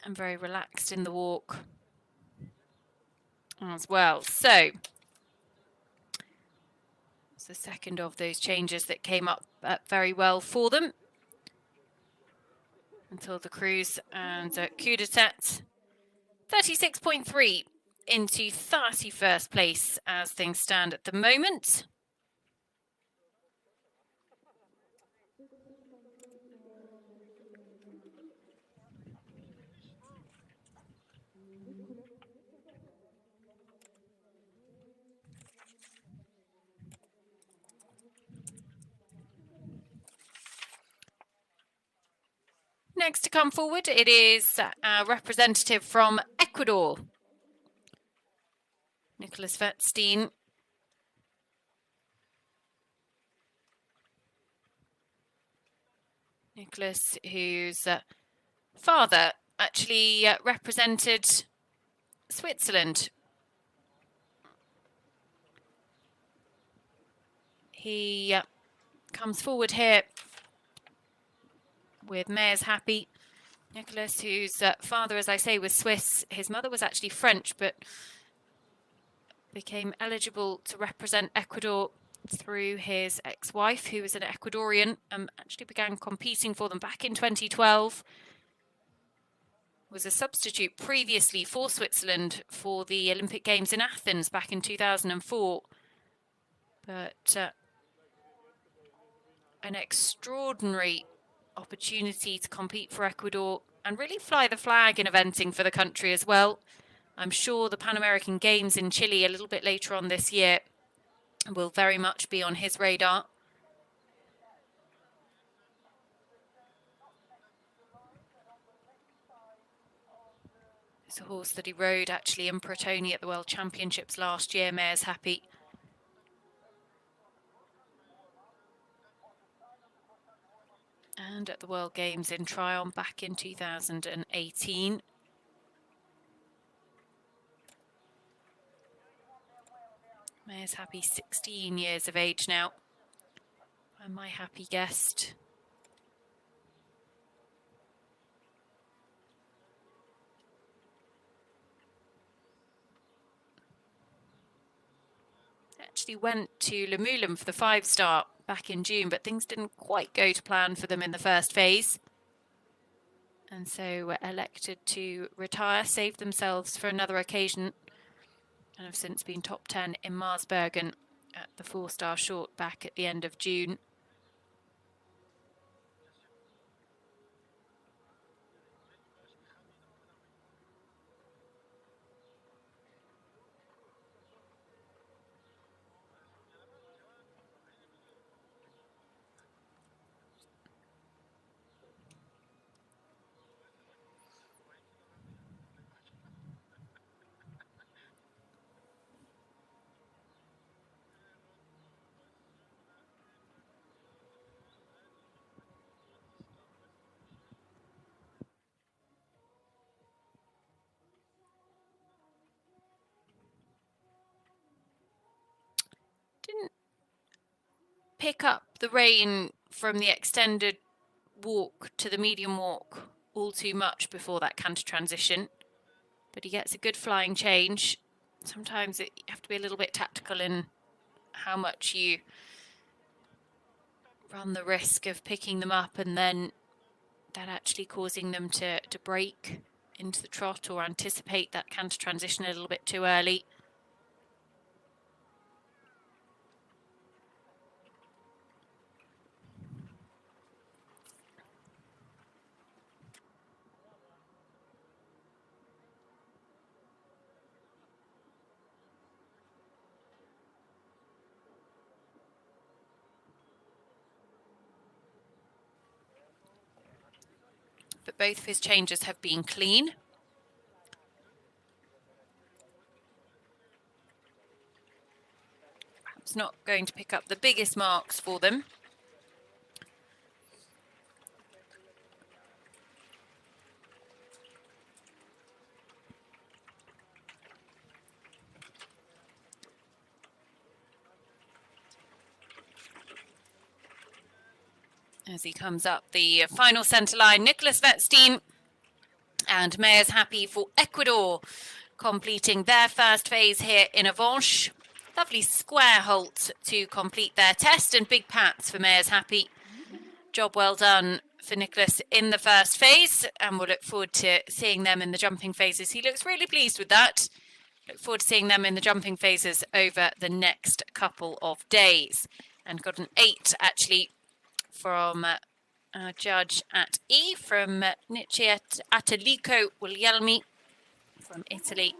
and very relaxed in the walk as well. So it's the second of those changes that came up very well for them. Until the Cruzel and coup de tête. 36.3 into 31st place as things stand at the moment. Next to come forward, it is a representative from Ecuador, Nicholas Wettstein. Nicholas, whose father actually represented Switzerland. He comes forward here with Mayor's Happy. Nicholas, whose father, as I say, was Swiss. His mother was actually French, but became eligible to represent Ecuador through his ex-wife, who was an Ecuadorian, actually began competing for them back in 2012. Was a substitute previously for Switzerland for the Olympic Games in Athens back in 2004. But an extraordinary opportunity to compete for Ecuador and really fly the flag in eventing for the country as well. I'm sure the Pan American Games in Chile a little bit later on this year will very much be on his radar. It's a horse that he rode actually in Protoni at the World Championships last year. Mare's Happy. And at the World Games in Tryon back in 2018. Mare's Happy, 16 years of age now. And my happy guest. Actually went to Le Moulin for the 5-star back in June, but things didn't quite go to plan for them in the first phase. And so were elected to retire, saved themselves for another occasion, and have since been top 10 in Marsbergen at the 4-star short back at the end of June. Didn't pick up the rein from the extended walk to the medium walk all too much before that canter transition, but he gets a good flying change. Sometimes you have to be a little bit tactical in how much you run the risk of picking them up and then that actually causing them to break into the trot or anticipate that canter transition a little bit too early. But both of his changes have been clean. Perhaps not going to pick up the biggest marks for them. As he comes up the final centre line, Nicholas Wettstein and Mare's Happy for Ecuador, completing their first phase here in Avenches. Lovely square halt to complete their test, and big pats for Mare's Happy. Job well done for Nicholas in the first phase, and we'll look forward to seeing them in the jumping phases. He looks really pleased with that. Look forward to seeing them in the jumping phases over the next couple of days. And got an 8 actually from our judge at E, from Mattia Luciani from Italy.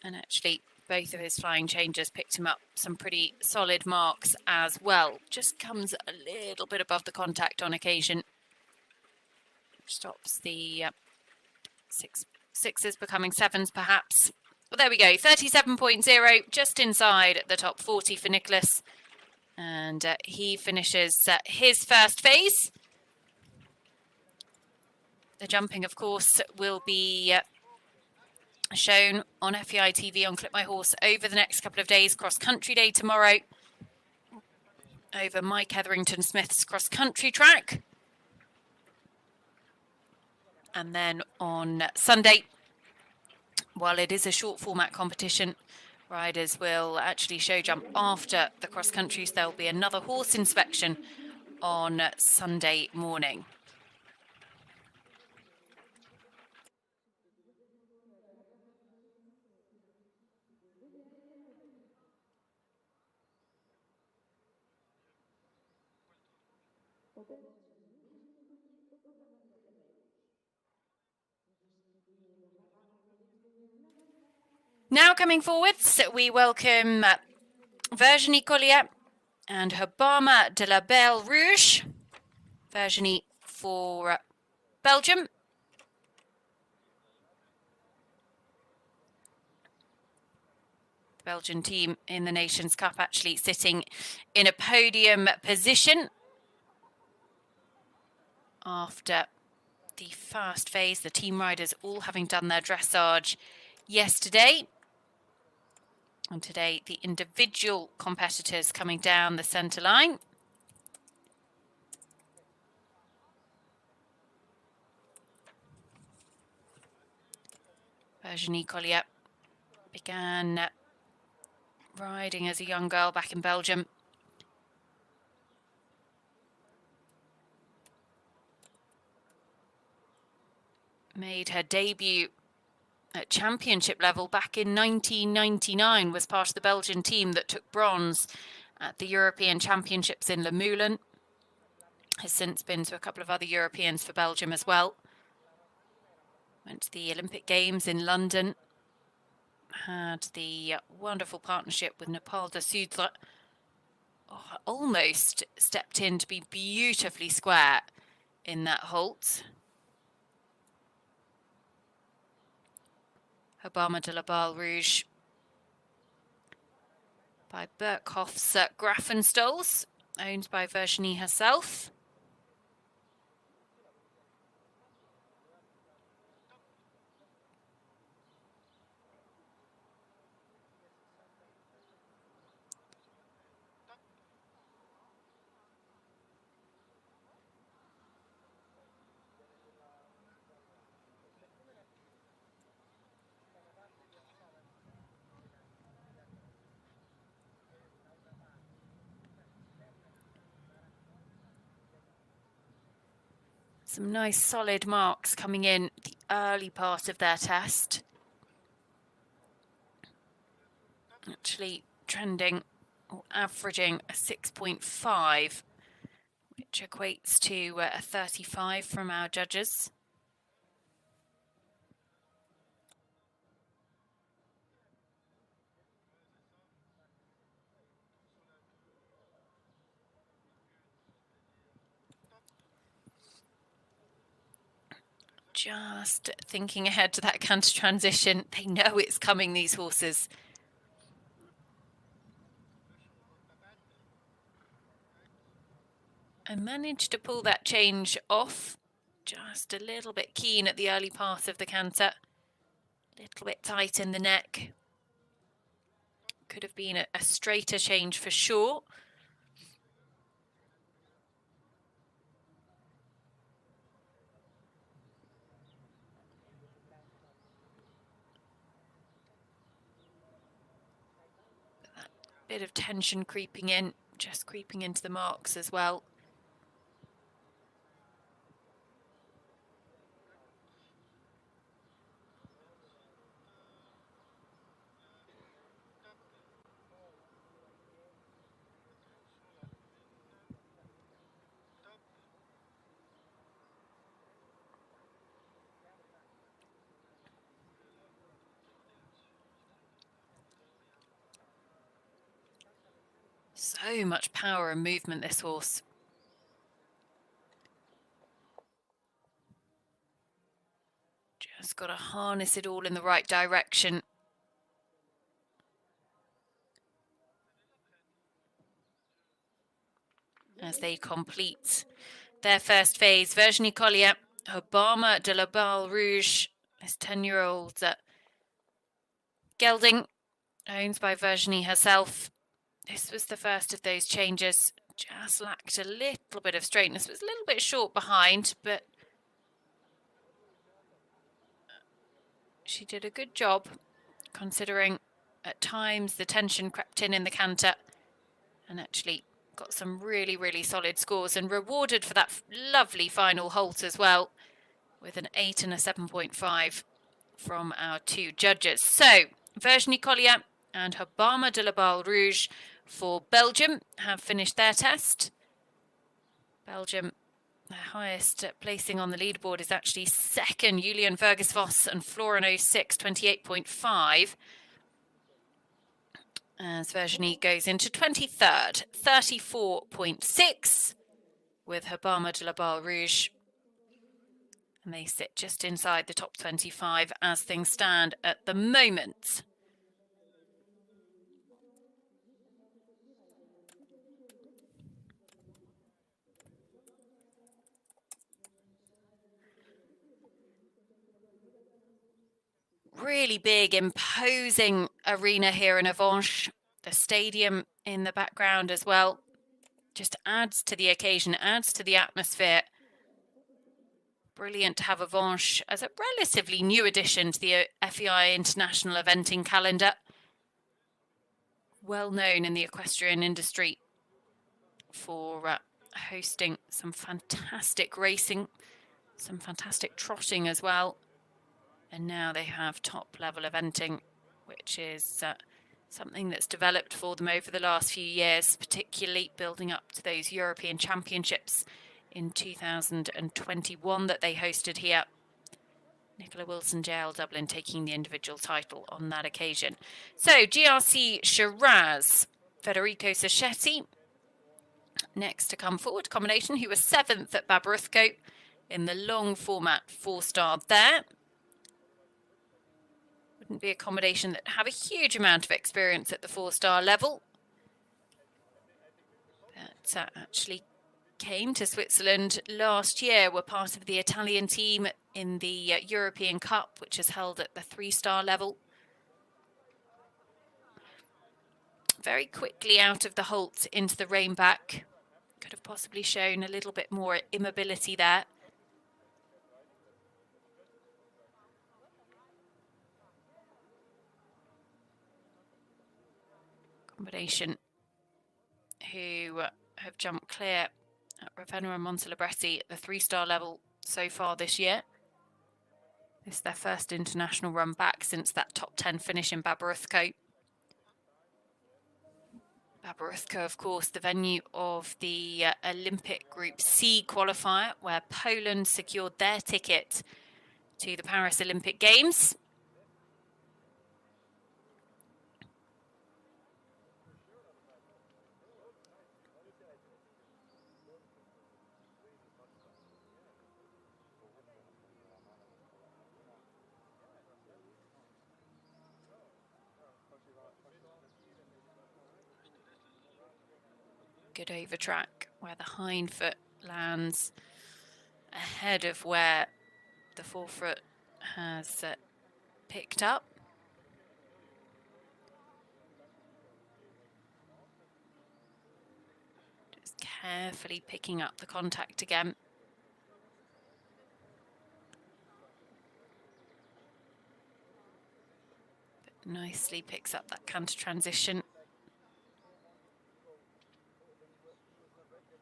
And actually, both of his flying changes picked him up some pretty solid marks as well. Just comes a little bit above the contact on occasion. Stops the sixes becoming 7s perhaps. Well, there we go, 37.0, just inside the top 40 for Nicholas. And he finishes his first phase. The jumping, of course, will be shown on FEI TV on Clip My Horse over the next couple of days. Cross-country day tomorrow over Mike Etherington Smith's cross-country track. And then on Sunday, while it is a short format competition, riders will actually show jump after the cross countries. There'll be another horse inspection on Sunday morning. Now coming forwards, we welcome Virginie Caulier and Habama de la Belle Rouge. Virginie for Belgium. The Belgian team in the Nations Cup actually sitting in a podium position after the first phase, the team riders all having done their dressage yesterday. And today, the individual competitors coming down the centre line. Virginie Caulier began riding as a young girl back in Belgium. Made her debut at championship level back in 1999, was part of the Belgian team that took bronze at the European Championships in Le Moulin. Has since been to a couple of other Europeans for Belgium as well. Went to the Olympic Games in London. Had the wonderful partnership with Nepal de Soudre. Oh, almost stepped in to be beautifully square in that halt. Habama de la Belle Rouge by Birkhoff's Grafenstolz, owned by Virginie herself. Some nice solid marks coming in the early part of their test. Actually trending or averaging a 6.5, which equates to a 35 from our judges. Just thinking ahead to that canter transition. They know it's coming, these horses. I managed to pull that change off. Just a little bit keen at the early part of the canter. A little bit tight in the neck. Could have been a straighter change for sure. Bit of tension creeping in, just creeping into the marks as well. So much power and movement, this horse. Just got to harness it all in the right direction. As they complete their first phase, Virginie Caulier, Habama de la Belle Rouge, this 10-year-old gelding, owned by Virginie herself. This was the first of those changes. Just lacked a little bit of straightness. Was a little bit short behind, but she did a good job, considering at times the tension crept in the canter, and actually got some really, really solid scores and rewarded for that lovely final halt as well, with an 8 and a 7.5 from our two judges. So, Virginie Caulier and Habama de la Belle Rouge for Belgium have finished their test. Belgium, their highest placing on the leaderboard is actually second. Julian Vergesvos and Florin 06, 28.5. As Virginie goes into 23rd, 34.6 with Habama de la Barre Rouge. And they sit just inside the top 25 as things stand at the moment. Really big, imposing arena here in Avenches. The stadium in the background as well. Just adds to the occasion, adds to the atmosphere. Brilliant to have Avenches as a relatively new addition to the FEI International Eventing calendar. Well known in the equestrian industry for hosting some fantastic racing, some fantastic trotting as well. And now they have top-level eventing, which is something that's developed for them over the last few years, particularly building up to those European Championships in 2021 that they hosted here. Nicola Wilson, JL Dublin, taking the individual title on that occasion. So, GRC Shiraz, Federico Sacchetti, next to come forward. Combination, who was 7th at Babarusco in the long format 4-star there. Wouldn't be a combination that have a huge amount of experience at the 4-star level. But actually came to Switzerland last year, were part of the Italian team in the European Cup, which is held at the 3-star level. Very quickly out of the halt into the rein-back. Could have possibly shown a little bit more immobility there. Combination who have jumped clear at Ravenna and Montelibretti at the 3-star level so far this year. This is their first international run back since that top 10 finish in Babarusco. Babarusco, of course, the venue of the Olympic Group C qualifier, where Poland secured their ticket to the Paris Olympic Games. Good over track where the hind foot lands ahead of where the forefoot has picked up. Just carefully picking up the contact again. But nicely picks up that canter transition.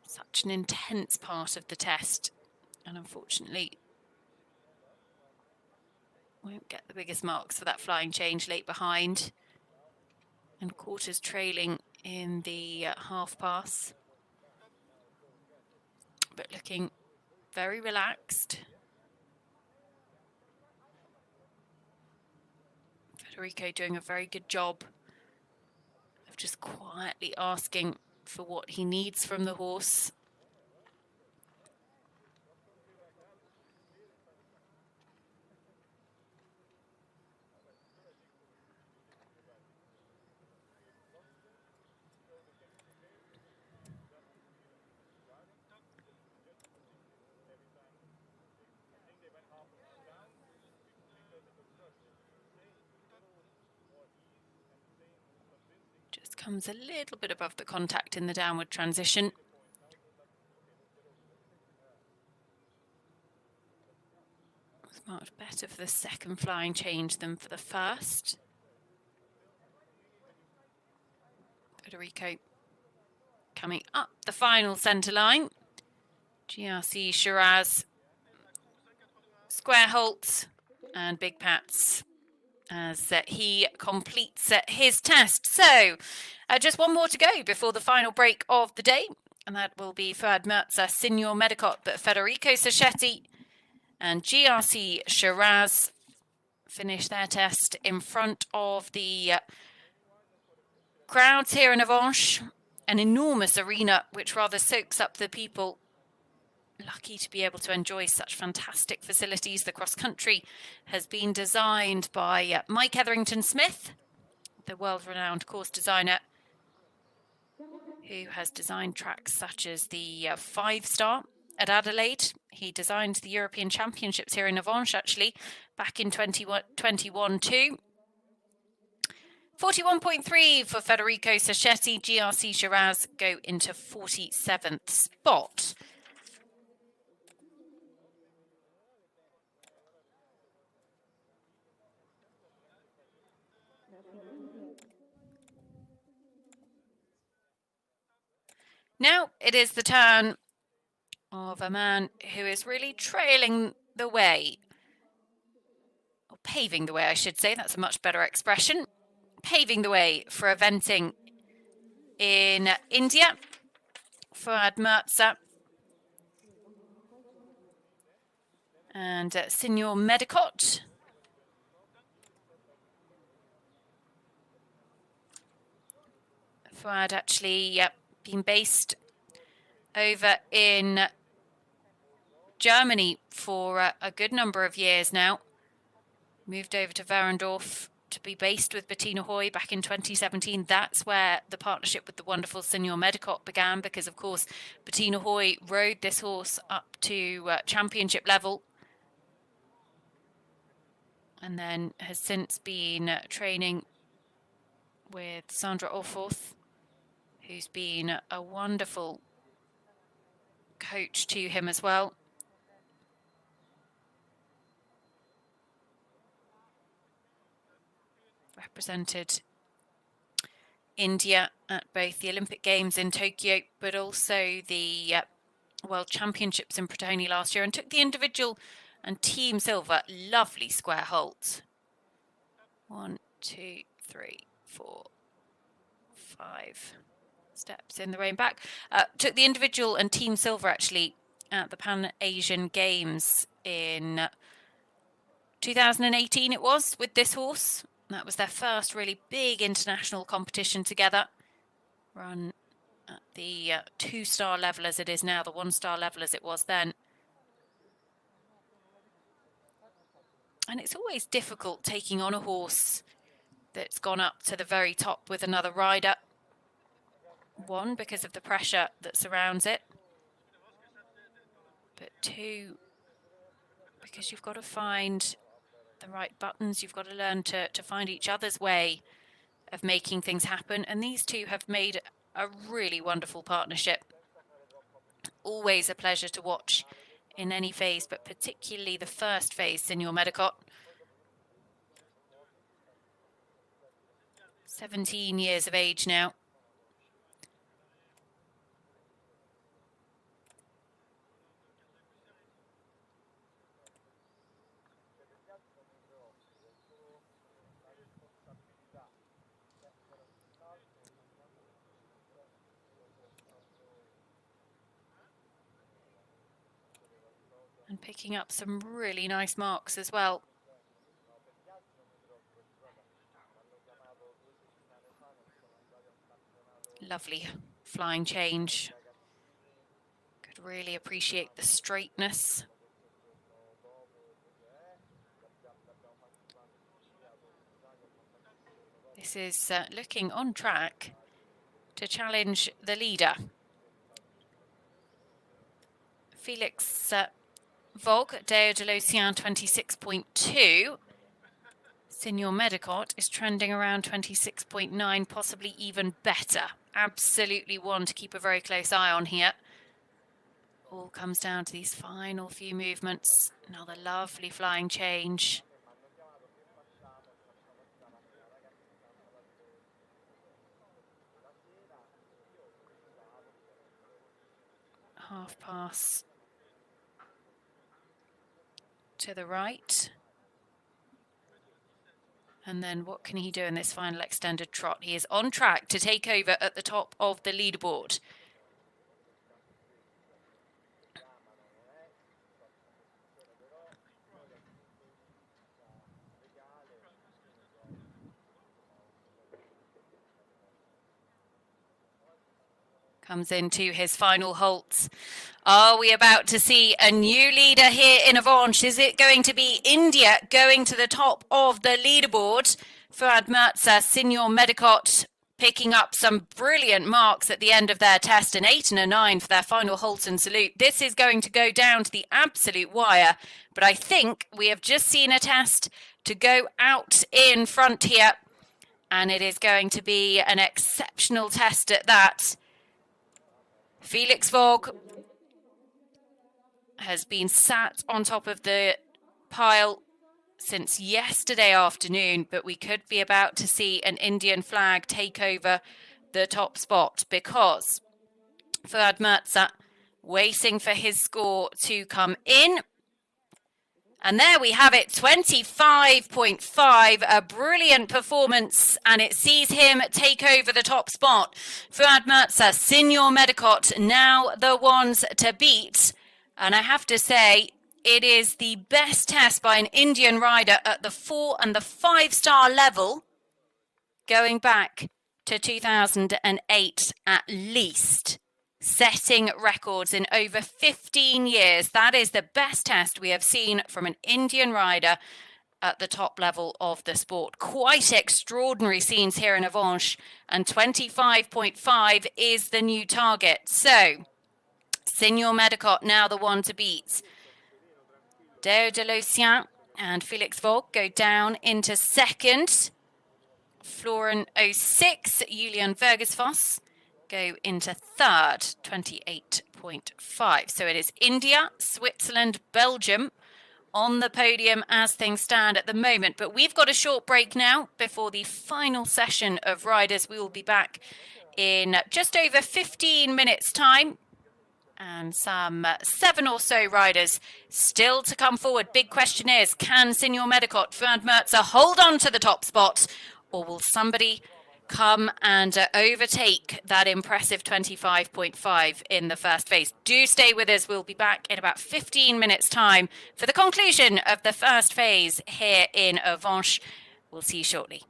Such an intense part of the test, and unfortunately won't get the biggest marks for that flying change late behind, and quarters trailing in the half pass, but looking very relaxed. Federico doing a very good job of just quietly asking for what he needs from the horse. Comes a little bit above the contact in the downward transition. It's much better for the second flying change than for the first. Federico coming up the final centre line. GRC Shiraz, square halt and big pats as he completes his test. So just one more to go before the final break of the day. and that will be Fouaad Mirza, Signor Medicot, but Federico Sacchetti and GRC Shiraz finish their test in front of the crowds here in Avenches, an enormous arena which rather soaks up the people. Lucky to be able to enjoy such fantastic facilities. The cross-country has been designed by Mike Etherington-Smith, the world-renowned course designer, who has designed tracks such as the 5-star at Adelaide. He designed the European Championships here in Avenches, actually, back in 2021 too. 41.3 for Federico Sacchetti. GRC Shiraz go into 47th spot. Now it is the turn of a man who is really trailing the way, or paving the way, I should say. That's a much better expression. Paving the way for eventing in India. Fouaad Mirza and Signor Medicot. Fouaad actually been based over in Germany for a good number of years now. Moved over to Werendorf to be based with Bettina Hoy back in 2017. That's where the partnership with the wonderful Signor Medicot began, because of course Bettina Hoy rode this horse up to championship level and then has since been training with Sandra Orforth, who's been a wonderful coach to him as well. Represented India at both the Olympic Games in Tokyo, but also the World Championships in Protoni last year, and took the individual and team silver. Lovely square halt. 1, 2, 3, 4, 5 steps in the way and back. Took the individual and team silver actually at the Pan Asian Games in 2018 it was, with this horse. That was their first really big international competition together. Run at the 2-star level as it is now, the 1-star level as it was then. And it's always difficult taking on a horse that's gone up to the very top with another rider. One, because of the pressure that surrounds it. But two, because you've got to find the right buttons. You've got to learn to find each other's way of making things happen. And these two have made a really wonderful partnership. Always a pleasure to watch in any phase, but particularly the first phase, Signor Medicot. 17 years of age now. And picking up some really nice marks as well. Lovely flying change. Could really appreciate the straightness. This is looking on track to challenge the leader. Felix Vogg, Deo de l'Océan 26.2. Signor Medicot is trending around 26.9, possibly even better. Absolutely one to keep a very close eye on here. All comes down to these final few movements. Another lovely flying change. Half pass to the right. And then what can he do in this final extended trot? He is on track to take over at the top of the leaderboard. comes into his final halt. Are we about to see a new leader here in Avenches? Is it going to be India going to the top of the leaderboard? Fouaad Mirza, Signor Medicot picking up some brilliant marks at the end of their test, an 8 and a 9 for their final halt and salute. This is going to go down to the absolute wire, but I think we have just seen a test to go out in front here, and it is going to be an exceptional test at that. Felix Vogg has been sat on top of the pile since yesterday afternoon, but we could be about to see an Indian flag take over the top spot because Fouaad Mirza waiting for his score to come in. And there we have it, 25.5, a brilliant performance, and it sees him take over the top spot. Fouaad Mirza, Signor Medicot, now the ones to beat. And I have to say, it is the best test by an Indian rider at the 4 and the 5-star level, going back to 2008 at least. Setting records in over 15 years. That is the best test we have seen from an Indian rider at the top level of the sport. Quite extraordinary scenes here in Avenches, and 25.5 is the new target. So, Signor Medicot now the one to beat. Deo de Lucien and Felix Vogg go into into second. Florin 06, Julian Vergesfoss go into third, 28.5. So it is India, Switzerland, Belgium on the podium as things stand at the moment. But we've got a short break now before the final session of riders. We will be back in just over 15 minutes' time. And some 7 or so riders still to come forward. Big question is, can Signor Medicot, Fouaad Mirza hold on to the top spot, or will somebody come and overtake that impressive 25.5 in the first phase? Do stay with us. We'll be back in about 15 minutes' time for the conclusion of the first phase here in Avenches. We'll see you shortly.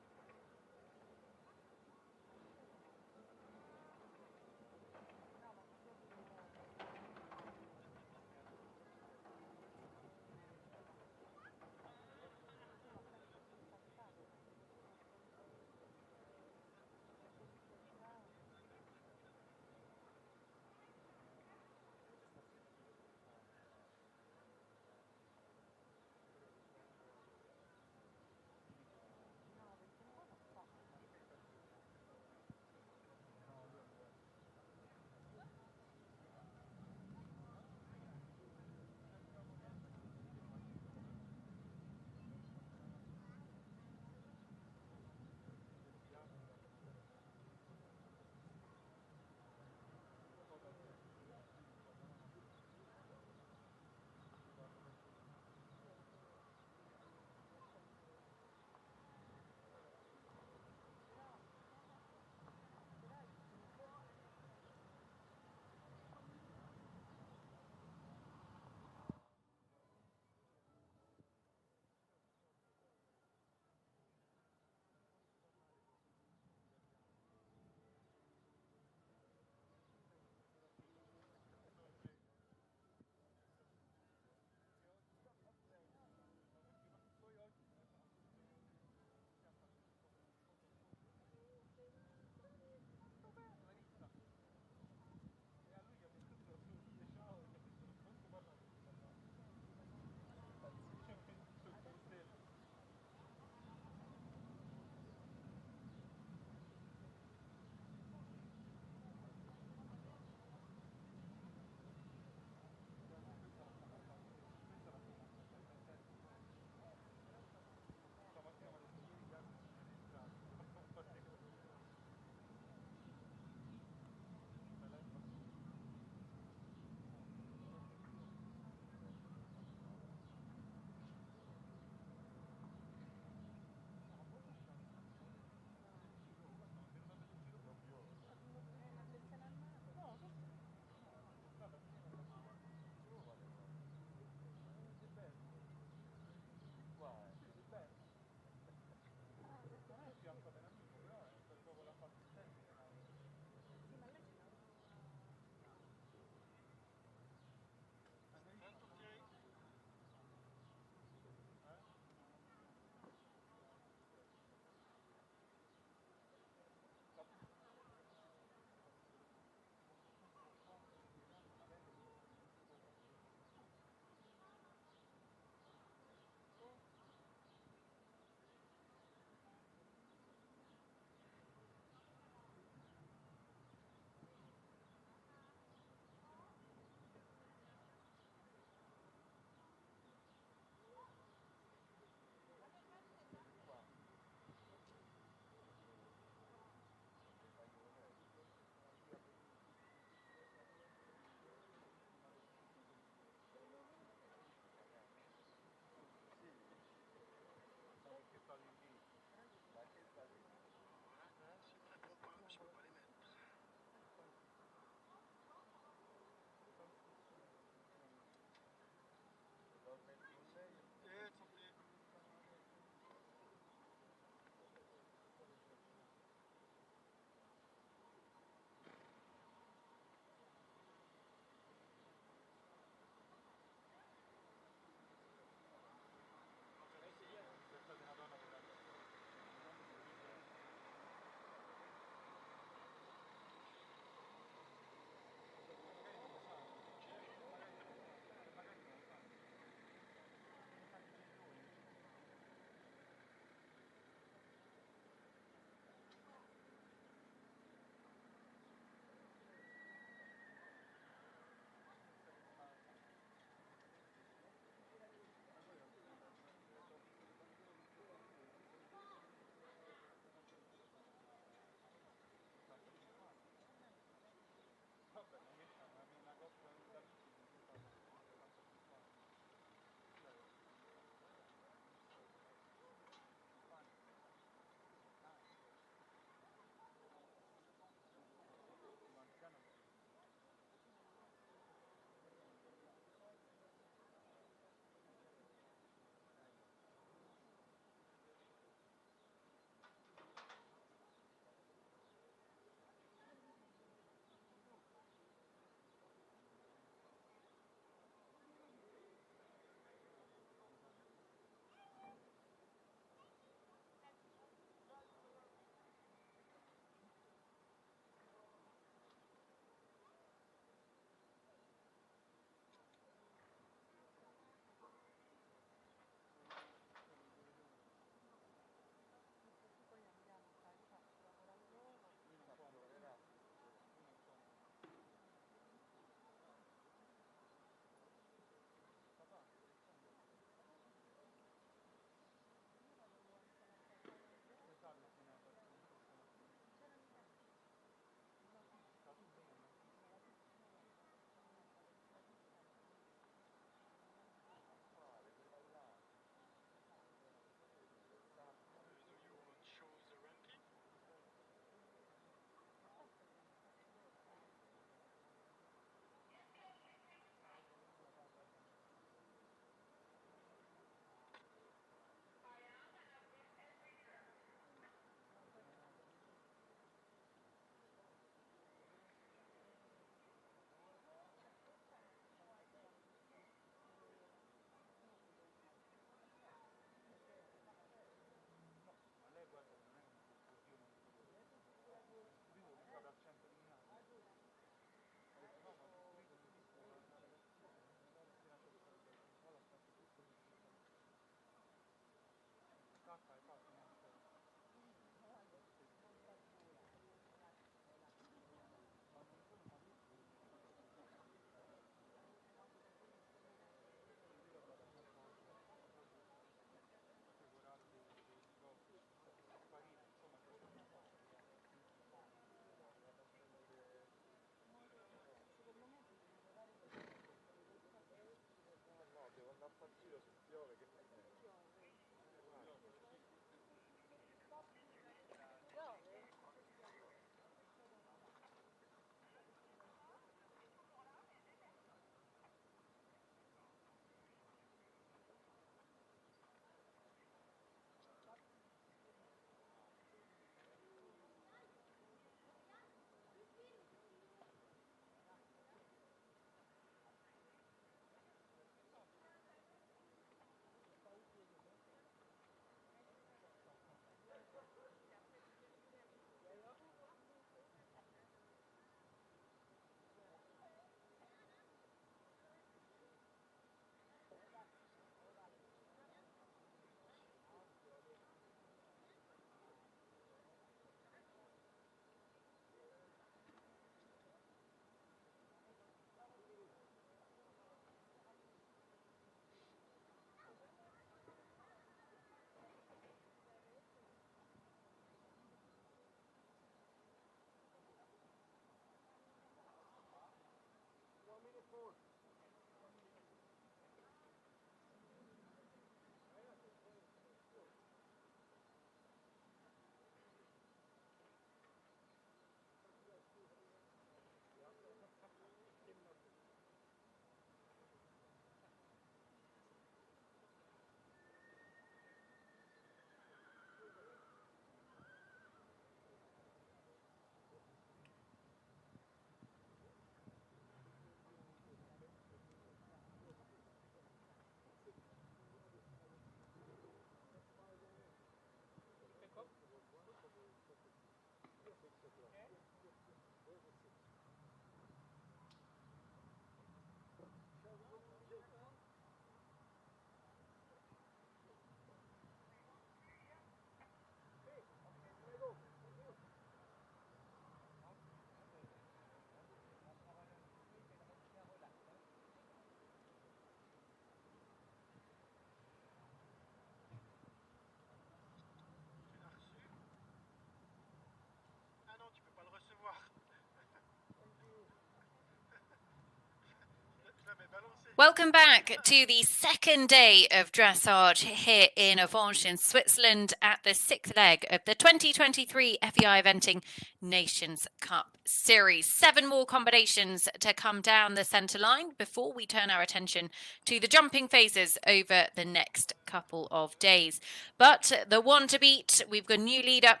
Welcome back to the second day of dressage here in Avenches in Switzerland at the sixth leg of the 2023 FEI Eventing Nations Cup Series. 7 more combinations to come down the centre line before we turn our attention to the jumping phases over the next couple of days. But the one to beat, we've got a new leader.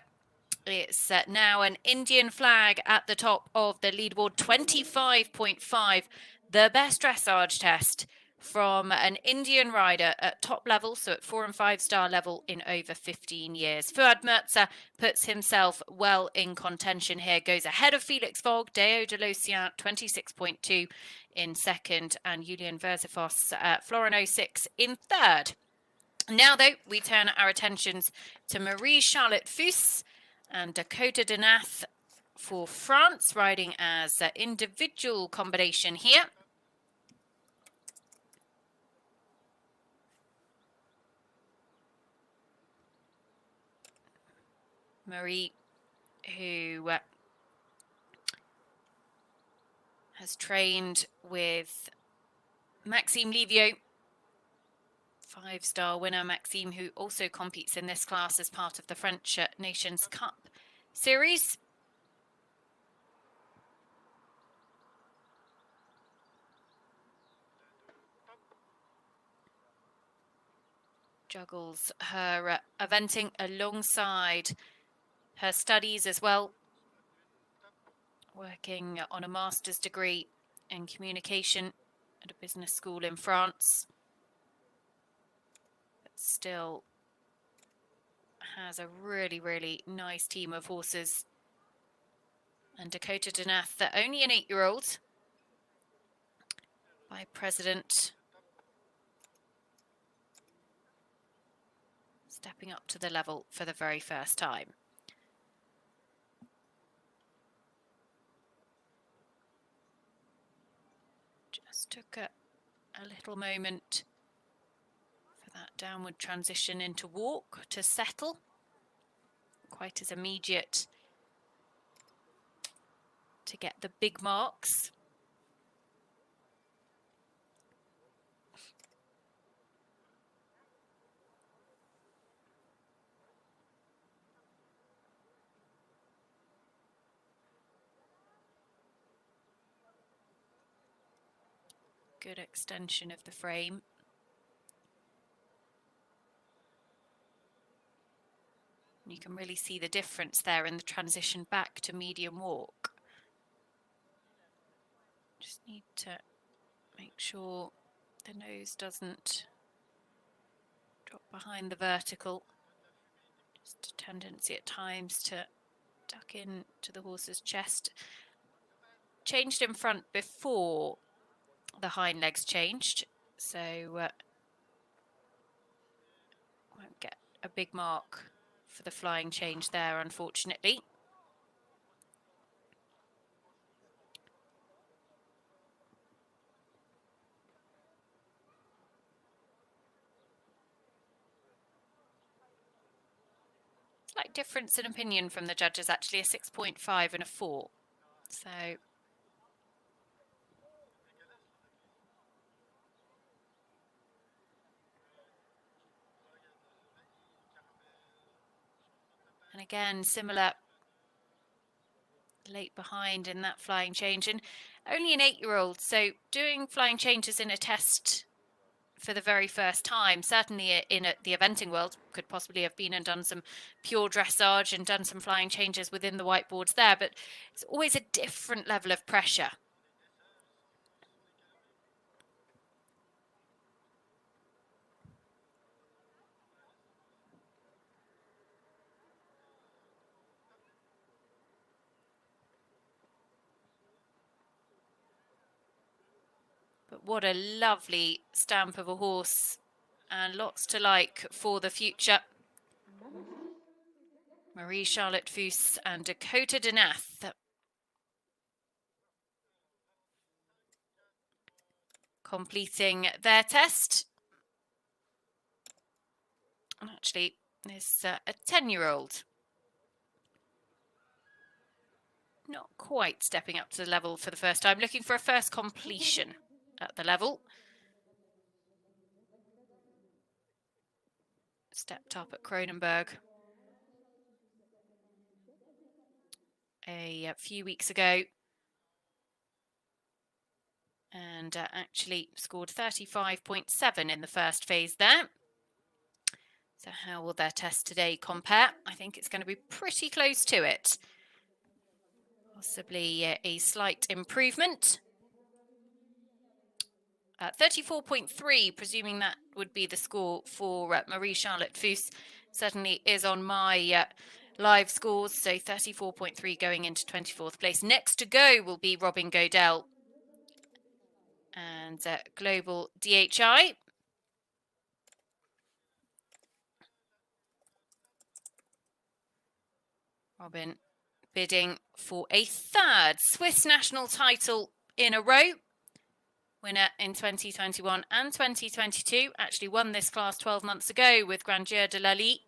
It's now an Indian flag at the top of the leaderboard, 25.5. The best dressage test from an Indian rider at top level, so at 4 and 5 star level in over 15 years. Fouaad Mirza puts himself well in contention here, goes ahead of Felix Vogg, Deo de Lucien, 26.2 in second, and Julian Verzefos, Florin 06 in third. Now, though, we turn our attentions to Marie-Charlotte Fouss and Dakota Denath for France, riding as an individual combination here. Marie, who has trained with Maxime Livio, 5-star winner Maxime, who also competes in this class as part of the French Nations Cup Series. Juggles her eventing alongside her studies as well, working on a master's degree in communication at a business school in France, but still has a really nice team of horses. And Dakota Denath, only an 8-year-old, by President, stepping up to the level for the very first time. Just took a little moment for that downward transition into walk to settle. Quite as immediate to get the big marks. Good extension of the frame. You can really see the difference there in the transition back to medium walk. Just need to make sure the nose doesn't drop behind the vertical. Just a tendency at times to duck in to the horse's chest. Changed in front before the hind legs changed, so won't get a big mark for the flying change there, unfortunately. Slight difference in opinion from the judges, actually, a 6.5 and a 4. So and again, similar, late behind in that flying change, and only an 8-year-old, so doing flying changes in a test for the very first time, certainly in the eventing world, could possibly have been and done some pure dressage and done some flying changes within the whiteboards there, but it's always a different level of pressure. What a lovely stamp of a horse, and lots to like for the future. Marie-Charlotte Fouss and Dakota Denath. Completing their test. And actually, there's a 10-year-old. Not quite stepping up to the level for the first time, looking for a first completion at the level. Stepped up at Kronenberg a few weeks ago and actually scored 35.7 in the first phase there. So how will their test today compare? I think it's going to be pretty close to it. Possibly a slight improvement. 34.3, presuming that would be the score for Marie-Charlotte Fouss, certainly is on my live scores. So 34.3 going into 24th place. Next to go will be Robin Godel and Global DHI. Robin bidding for a third Swiss national title in a row. Winner in 2021 and 2022. Actually won this class 12 months ago with Grandeur de Lally.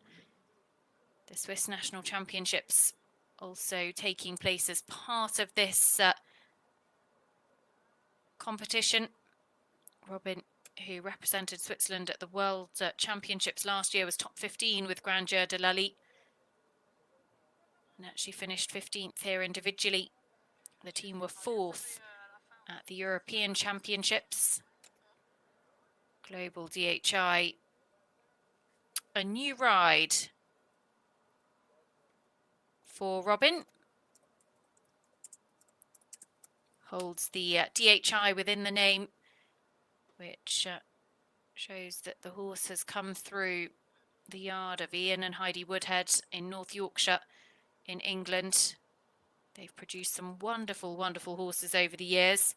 The Swiss National Championships also taking place as part of this competition. Robin, who represented Switzerland at the World Championships last year, was top 15 with Grandeur de Lally. And actually finished 15th here individually. The team were 4th at the European Championships. Global DHI, a new ride for Robin. Holds the DHI within the name, which shows that the horse has come through the yard of Ian and Heidi Woodhead in North Yorkshire in England. They've produced some wonderful, wonderful horses over the years.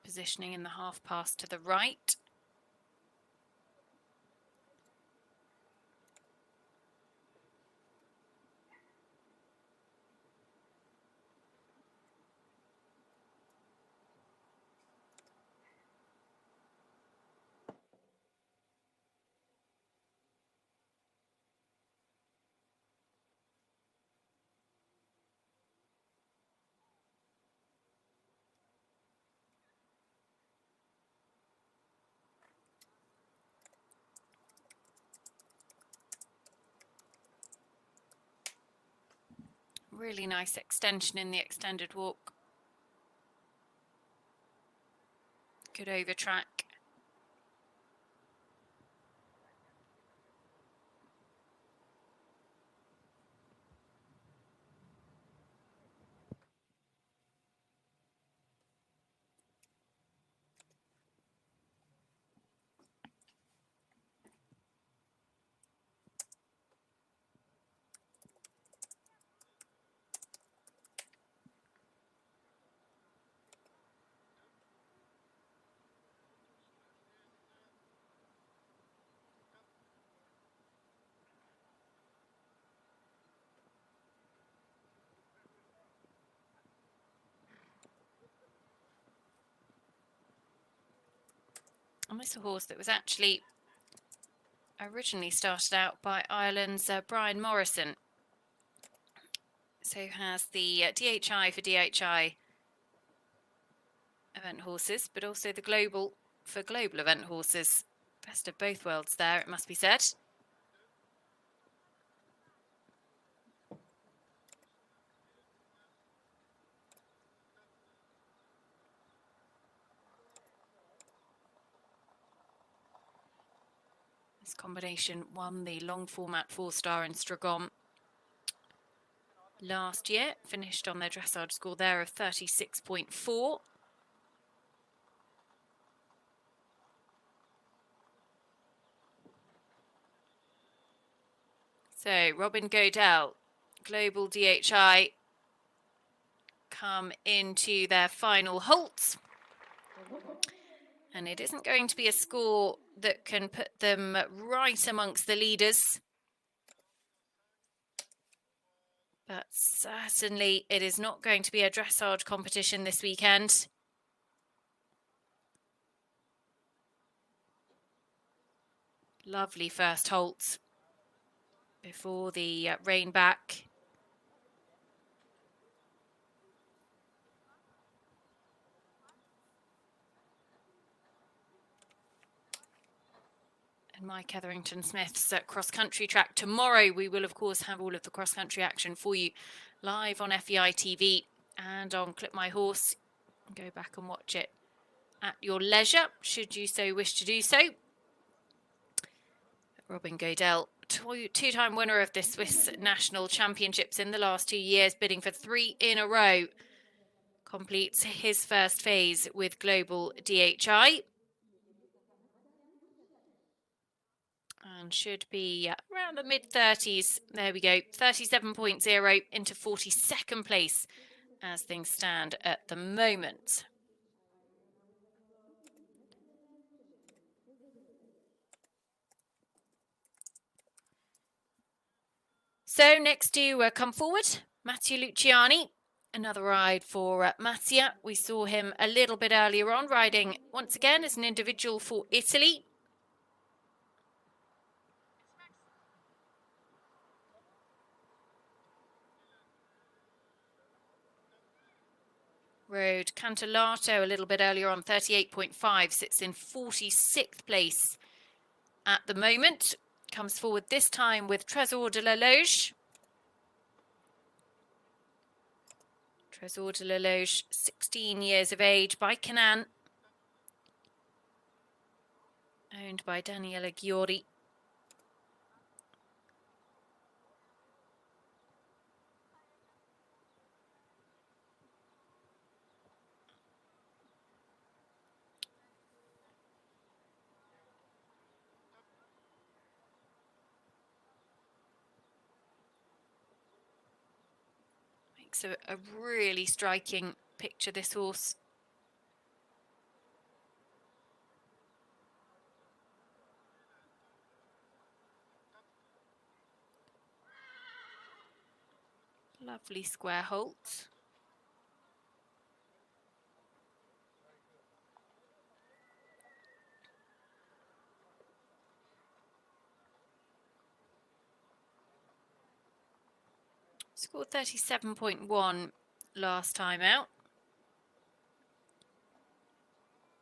Positioning in the half pass to the right. Really nice extension in the extended walk. Good over track. And this is a horse that was actually originally started out by Ireland's Brian Morrison. So has the DHI for DHI event horses, but also the global for global event horses. Best of both worlds there, it must be said. This combination won the long format 4-star in Stragon last year, finished on their dressage score there of 36.4. So Robin Godel, Global DHI, come into their final halts. And it isn't going to be a score that can put them right amongst the leaders. But certainly it is not going to be a dressage competition this weekend. Lovely first halts before the rein back. And Mike Etherington-Smith's cross-country track. Tomorrow we will, of course, have all of the cross-country action for you live on FEI TV and on Clip My Horse. Go back and watch it at your leisure, should you so wish to do so. Robin Godel, two-time winner of the Swiss National Championships in the last 2 years, bidding for 3 in a row, completes his first phase with Global DHI. And should be around the mid-30s. There we go, 37.0 into 42nd place as things stand at the moment. So next to come forward, Mattia Luciani. Another ride for Mattia. We saw him a little bit earlier on, riding once again as an individual for Italy. Rode Cantolato a little bit earlier on, 38.5, sits in 46th place at the moment. Comes forward this time with Trésor de la Loge. Trésor de la Loge, 16 years of age, by Canaan. Owned by Daniela Ghiori. A really striking picture, this horse. Lovely square halt. Scored 37.1 last time out.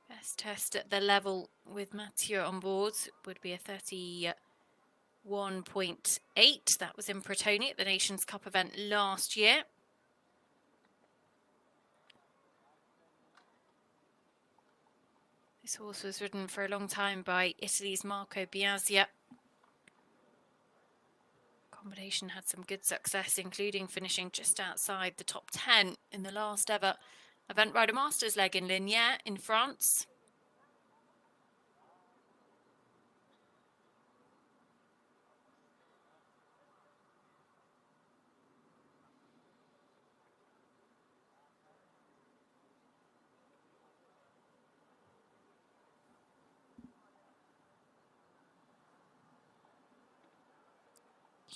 Best test at the level with Mathieu on board would be a 31.8. That was in Protoni at the Nations Cup event last year. This horse was ridden for a long time by Italy's Marco Biasia. Combination had some good success, including finishing just outside the top 10 in the last ever Event Rider Masters leg in Lignières in France.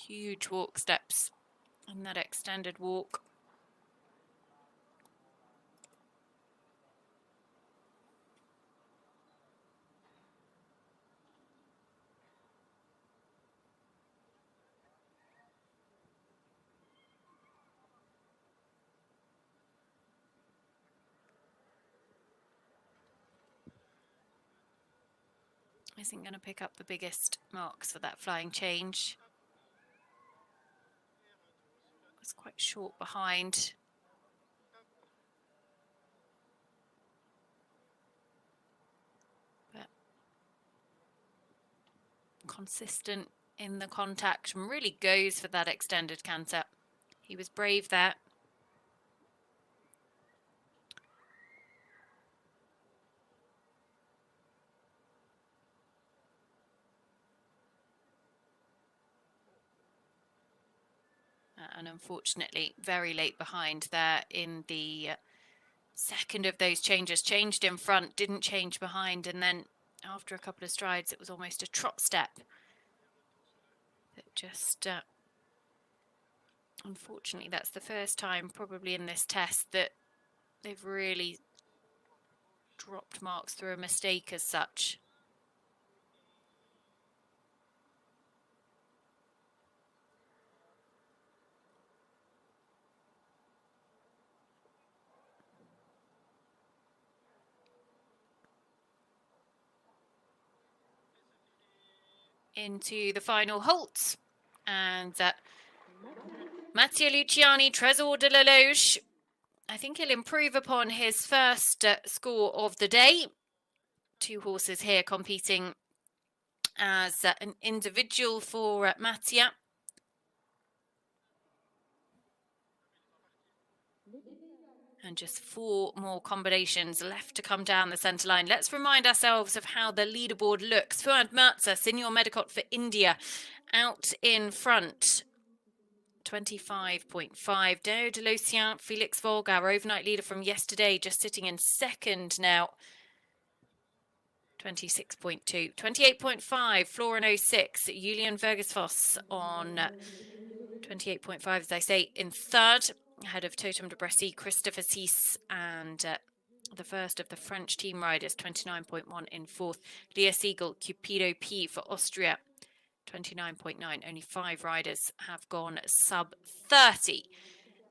Huge walk steps and that extended walk. Isn't going to pick up the biggest marks for that flying change. Was quite short behind. But consistent in the contact and really goes for that extended canter. He was brave there. And unfortunately, very late behind there in the second of those changes. Changed in front, didn't change behind, and then after a couple of strides, it was almost a trot step. That just, unfortunately, that's the first time probably in this test that they've really dropped marks through a mistake as such. Into the final halt, and Mattia Luciani, Trésor de la Loge. I think he'll improve upon his first score of the day. 2 horses here competing as an individual for Mattia. And just 4 more combinations left to come down the centre line. Let's remind ourselves of how the leaderboard looks. Fouaad Mirza, Senior Medicot for India, out in front. 25.5. Deo de Lucien, Felix Vogg, our overnight leader from yesterday, just sitting in second now. 26.2. 28.5, Florin 06, Julian Vergesfoss on 28.5, as I say, in third, ahead of Totem de Bressy, Christopher Cease, and the first of the French team riders, 29.1 in fourth. Leah Siegel, Cupido P for Austria, 29.9. Only 5 riders have gone sub 30.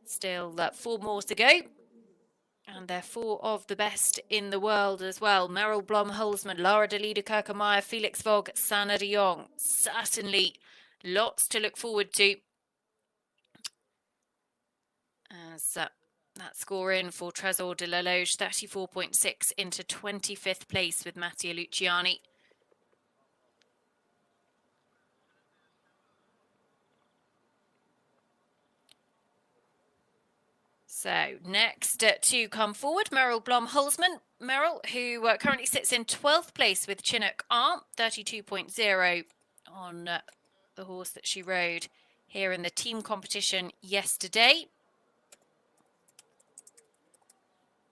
Still 4 more to go. And they're 4 of the best in the world as well. Merel Blom-Hulsman, Lara de Liedekerke-Meier, Felix Vogg, Sanne de Jong. Certainly lots to look forward to. As that score in for Trésor de la Loge, 34.6 into 25th place with Mattia Luciani. So next to come forward, Merel Blom-Hulsman. Merel, who currently sits in 12th place with Chinook R, 32.0 on the horse that she rode here in the team competition yesterday.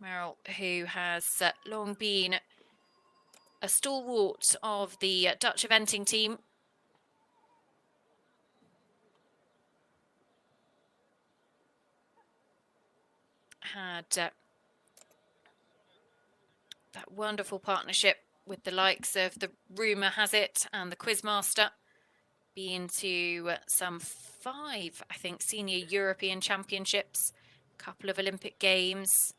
Merel, who has long been a stalwart of the Dutch eventing team. Had that wonderful partnership with the likes of the Rumour Has It and the Quizmaster. Been to some 5, I think, senior European championships, a couple of Olympic Games,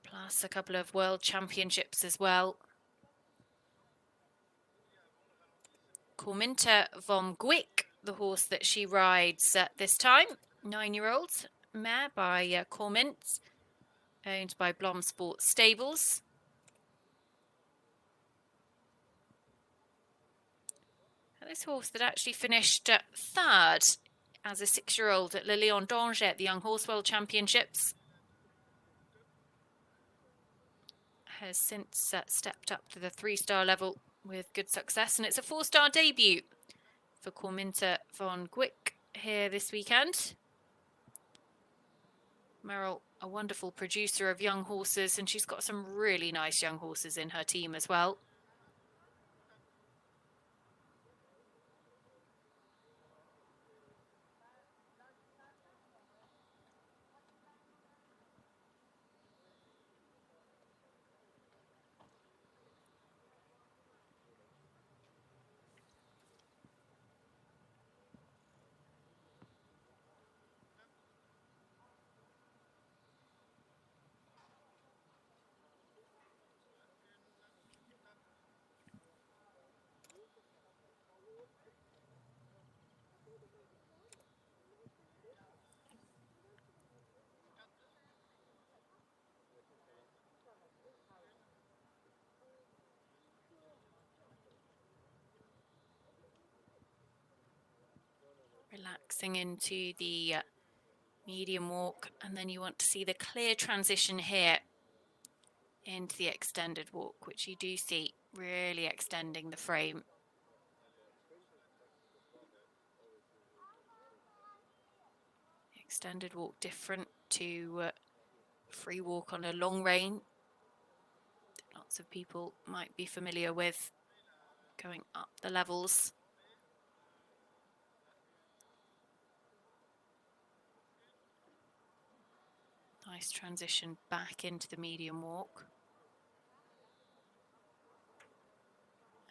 plus a couple of world championships as well. Corminter von Gwick, the horse that she rides this time, 9-year-old mare by Cormint, owned by Blom Sports Stables. And this horse that actually finished 3rd as a 6-year-old at Le Lion d'Angers at the Young Horse World Championships has since stepped up to the 3-star level with good success, and it's a 4-star debut for Corminter von Gwick here this weekend. Merel, a wonderful producer of young horses, and she's got some really nice young horses in her team as well. Relaxing into the medium walk, and then you want to see the clear transition here into the extended walk, which you do see really extending the frame. Extended walk different to free walk on a long rein. Lots of people might be familiar with going up the levels. Nice transition back into the medium walk.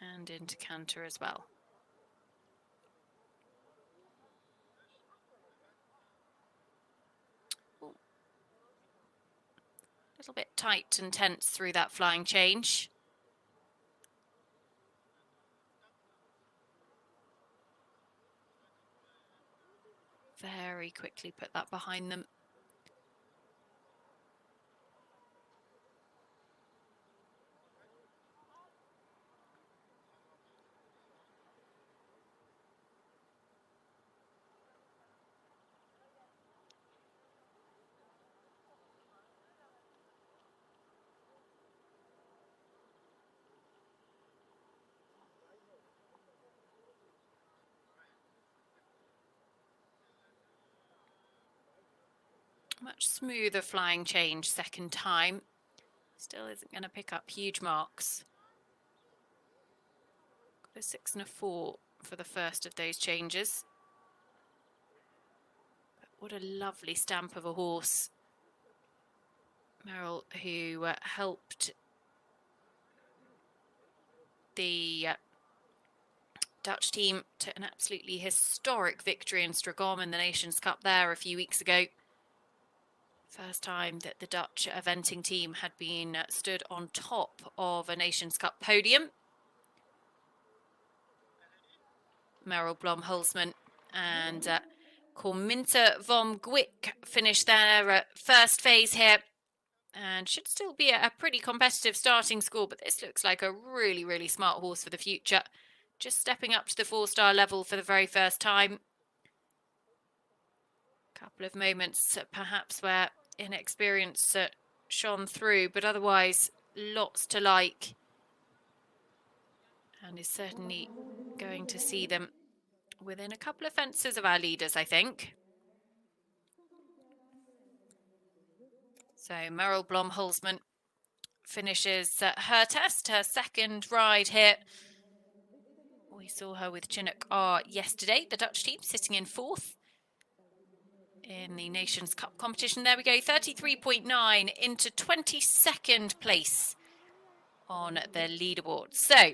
And into canter as well. Ooh. A little bit tight and tense through that flying change. Very quickly put that behind them. Much smoother flying change second time. Still isn't going to pick up huge marks. Got a 6 and a 4 for the first of those changes. But what a lovely stamp of a horse. Merel, who helped the Dutch team to an absolutely historic victory in Stragom in the Nations Cup there a few weeks ago. First time that the Dutch eventing team had been stood on top of a Nations Cup podium. Merel Blom-Hulsman and Corminter von Gwick finished their first phase here. And should still be a pretty competitive starting score, but this looks like a really, really smart horse for the future. Just stepping up to the 4-star level for the very first time. Couple of moments perhaps where inexperience shone through, but otherwise lots to like, and is certainly going to see them within a couple of fences of our leaders, I think. So Merel Blom-Hulsman finishes her test, her second ride here. We saw her with Chinook R yesterday, the Dutch team sitting in 4th in the Nations Cup competition. There we go, 33.9 into 22nd place on the leaderboard. So,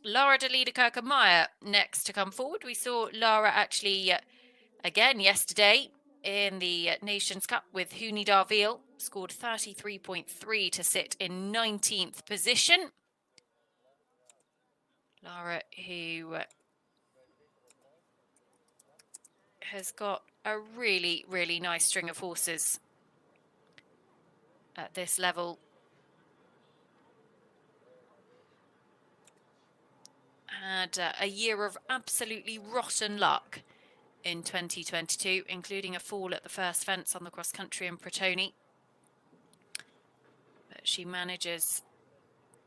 Lara de Liedekerke-Meier next to come forward. We saw Lara actually again yesterday in the Nations Cup with Huni Darville, scored 33.3 to sit in 19th position. Lara, who has got a really, really nice string of horses at this level. Had a year of absolutely rotten luck in 2022, including a fall at the first fence on the cross country in Pretoni. But she manages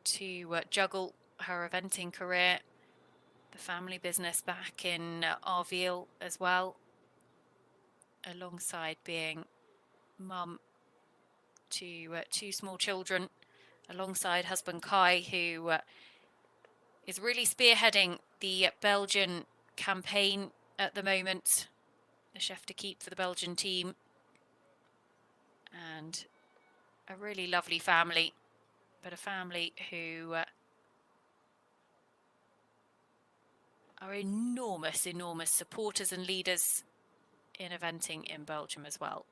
to juggle her eventing career, the family business back in Arville as well, alongside being mum to 2 small children, alongside husband Kai, who is really spearheading the Belgian campaign at the moment, the chef de keep for the Belgian team, and a really lovely family, but a family who are enormous supporters and leaders in eventing in Belgium as well.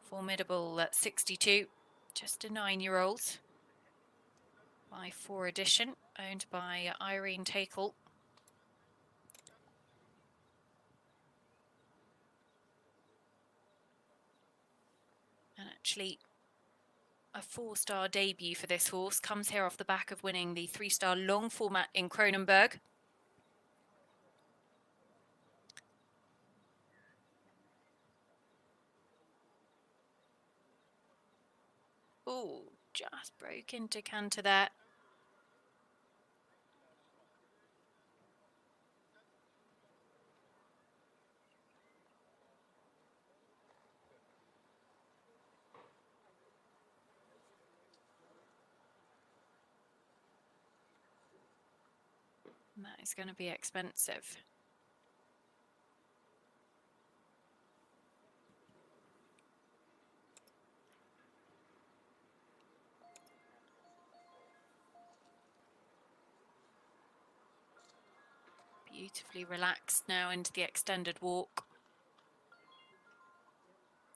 Formidable at 62, just a 9-year-old by 4 Edition, owned by Irene Takel. And actually a 4-star debut for this horse, comes here off the back of winning the 3-star long format in Kronenberg. Oh, just broke into canter there. And that is going to be expensive. Beautifully relaxed now into the extended walk.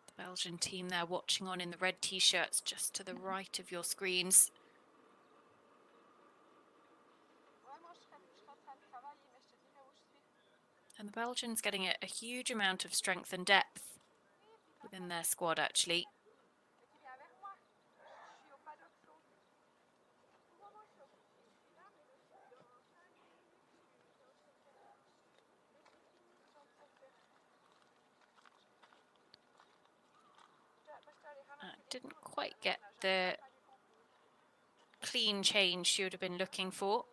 The Belgian team there watching on in the red t-shirts just to the right of your screens. And the Belgians getting a huge amount of strength and depth within their squad, actually. Didn't quite get the clean change she would have been looking for,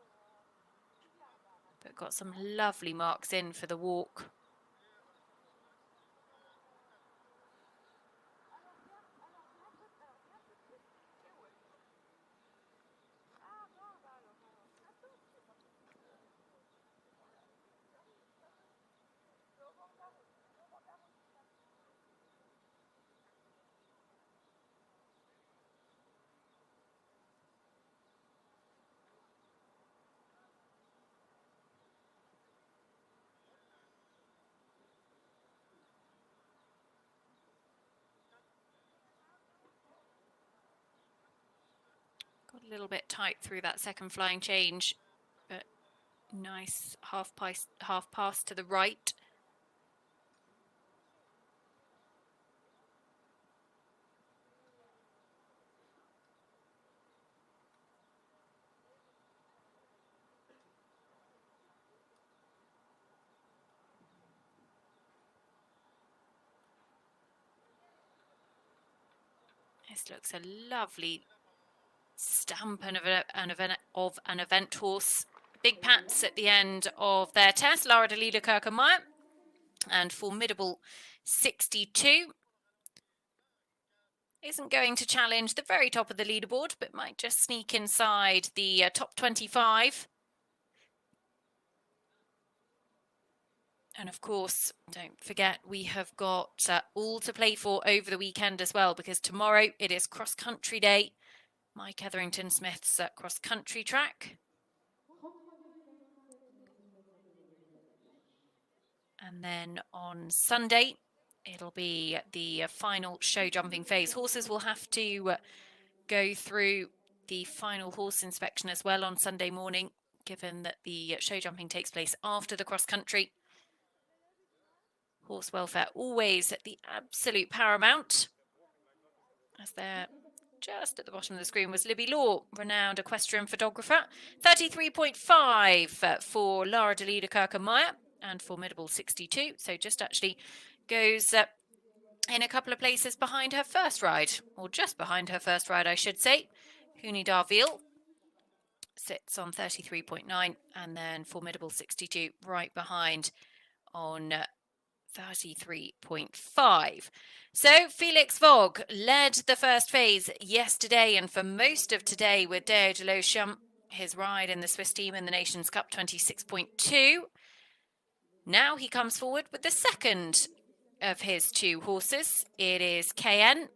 but got some lovely marks in for the walk. Got a little bit tight through that second flying change, but nice half pass to the right. This looks a lovely stamp of an event horse. Big pats at the end of their test. Lara de Liedekerke-Meier and Formidable 62. Isn't going to challenge the very top of the leaderboard, but might just sneak inside the top 25. And of course, don't forget, we have got all to play for over the weekend as well, because tomorrow it is cross-country day. Mike Etherington-Smith's cross-country track. And then on Sunday, it'll be the final show jumping phase. Horses will have to go through the final horse inspection as well on Sunday morning, given that the show jumping takes place after the cross-country. Horse welfare always at the absolute paramount. As they're just at the bottom of the screen was Libby Law, renowned equestrian photographer. 33.5 for Lara de Liedekerke-Meier and Formidable 62. So just actually goes in a couple of places behind her first ride, or just behind her first ride, I should say. Huni Darville sits on 33.9, and then Formidable 62 right behind on 33.5. So Felix Vogg led the first phase yesterday and for most of today with Deo de l'Ocean, his ride in the Swiss team in the Nations Cup 26.2. Now he comes forward with the second of his two horses. It is KN,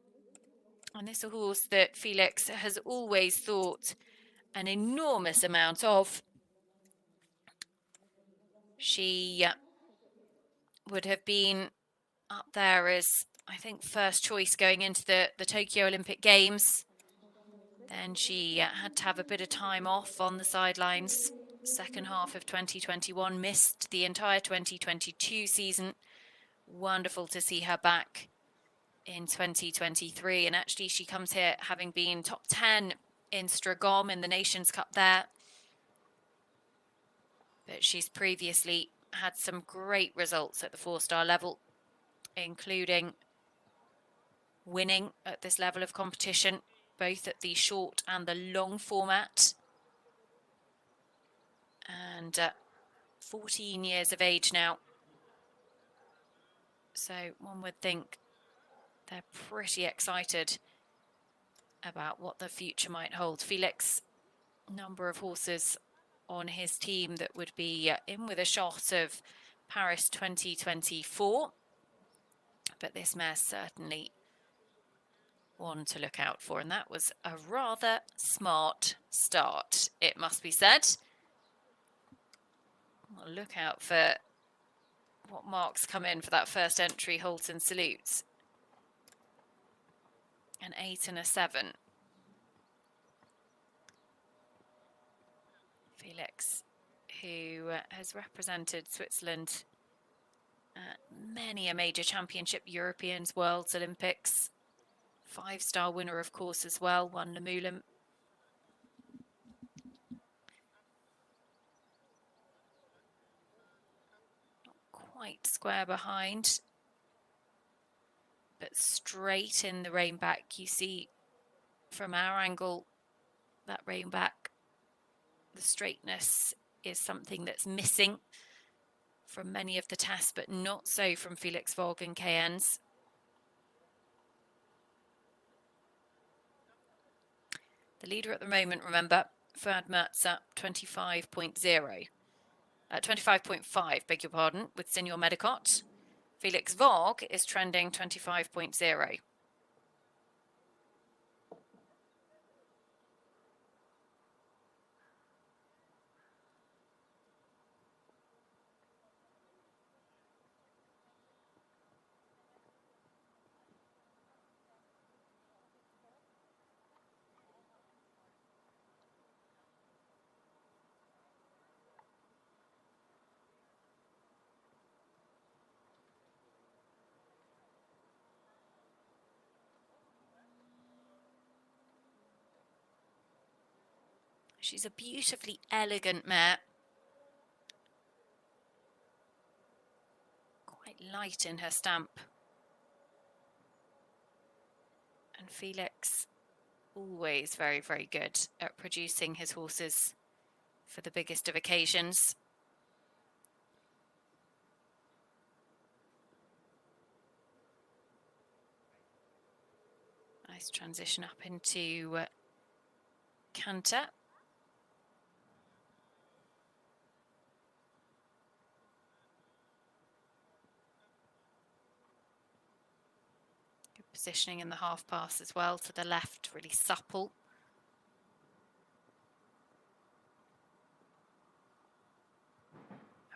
and this is a horse that Felix has always thought an enormous amount of. She would have been up there as, I think, first choice going into the Tokyo Olympic Games. Then she had to have a bit of time off on the sidelines. Second half of 2021, missed the entire 2022 season. Wonderful to see her back in 2023. And actually she comes here having been top 10 in Stragom in the Nations Cup there. But she's previously had some great results at the 4-star level, including winning at this level of competition, both at the short and the long format. And 14 years of age now. So one would think they're pretty excited about what the future might hold. Felix, number of horses on his team that would be in with a shot of Paris 2024. But this mare's certainly one to look out for, and that was a rather smart start, it must be said. We'll look out for what marks come in for that first entry, Holton Salutes. An 8 and a 7. Felix, who has represented Switzerland at many a major championship, Europeans, Worlds, Olympics. 5-star winner, of course, as well, won Le Moulin. Not quite square behind, but straight in the rein back. You see from our angle, that rein back, the straightness is something that's missing from many of the tests, but not so from Felix Vogg and KN's. The leader at the moment, remember, Fouaad Mirza, 25.5, beg your pardon, with Senior Medicot. Felix Vogg is trending 25.0. She's a beautifully elegant mare. Quite light in her stamp. And Felix, always very, very good at producing his horses for the biggest of occasions. Nice transition up into canter. Positioning in the half pass as well, to the left, really supple.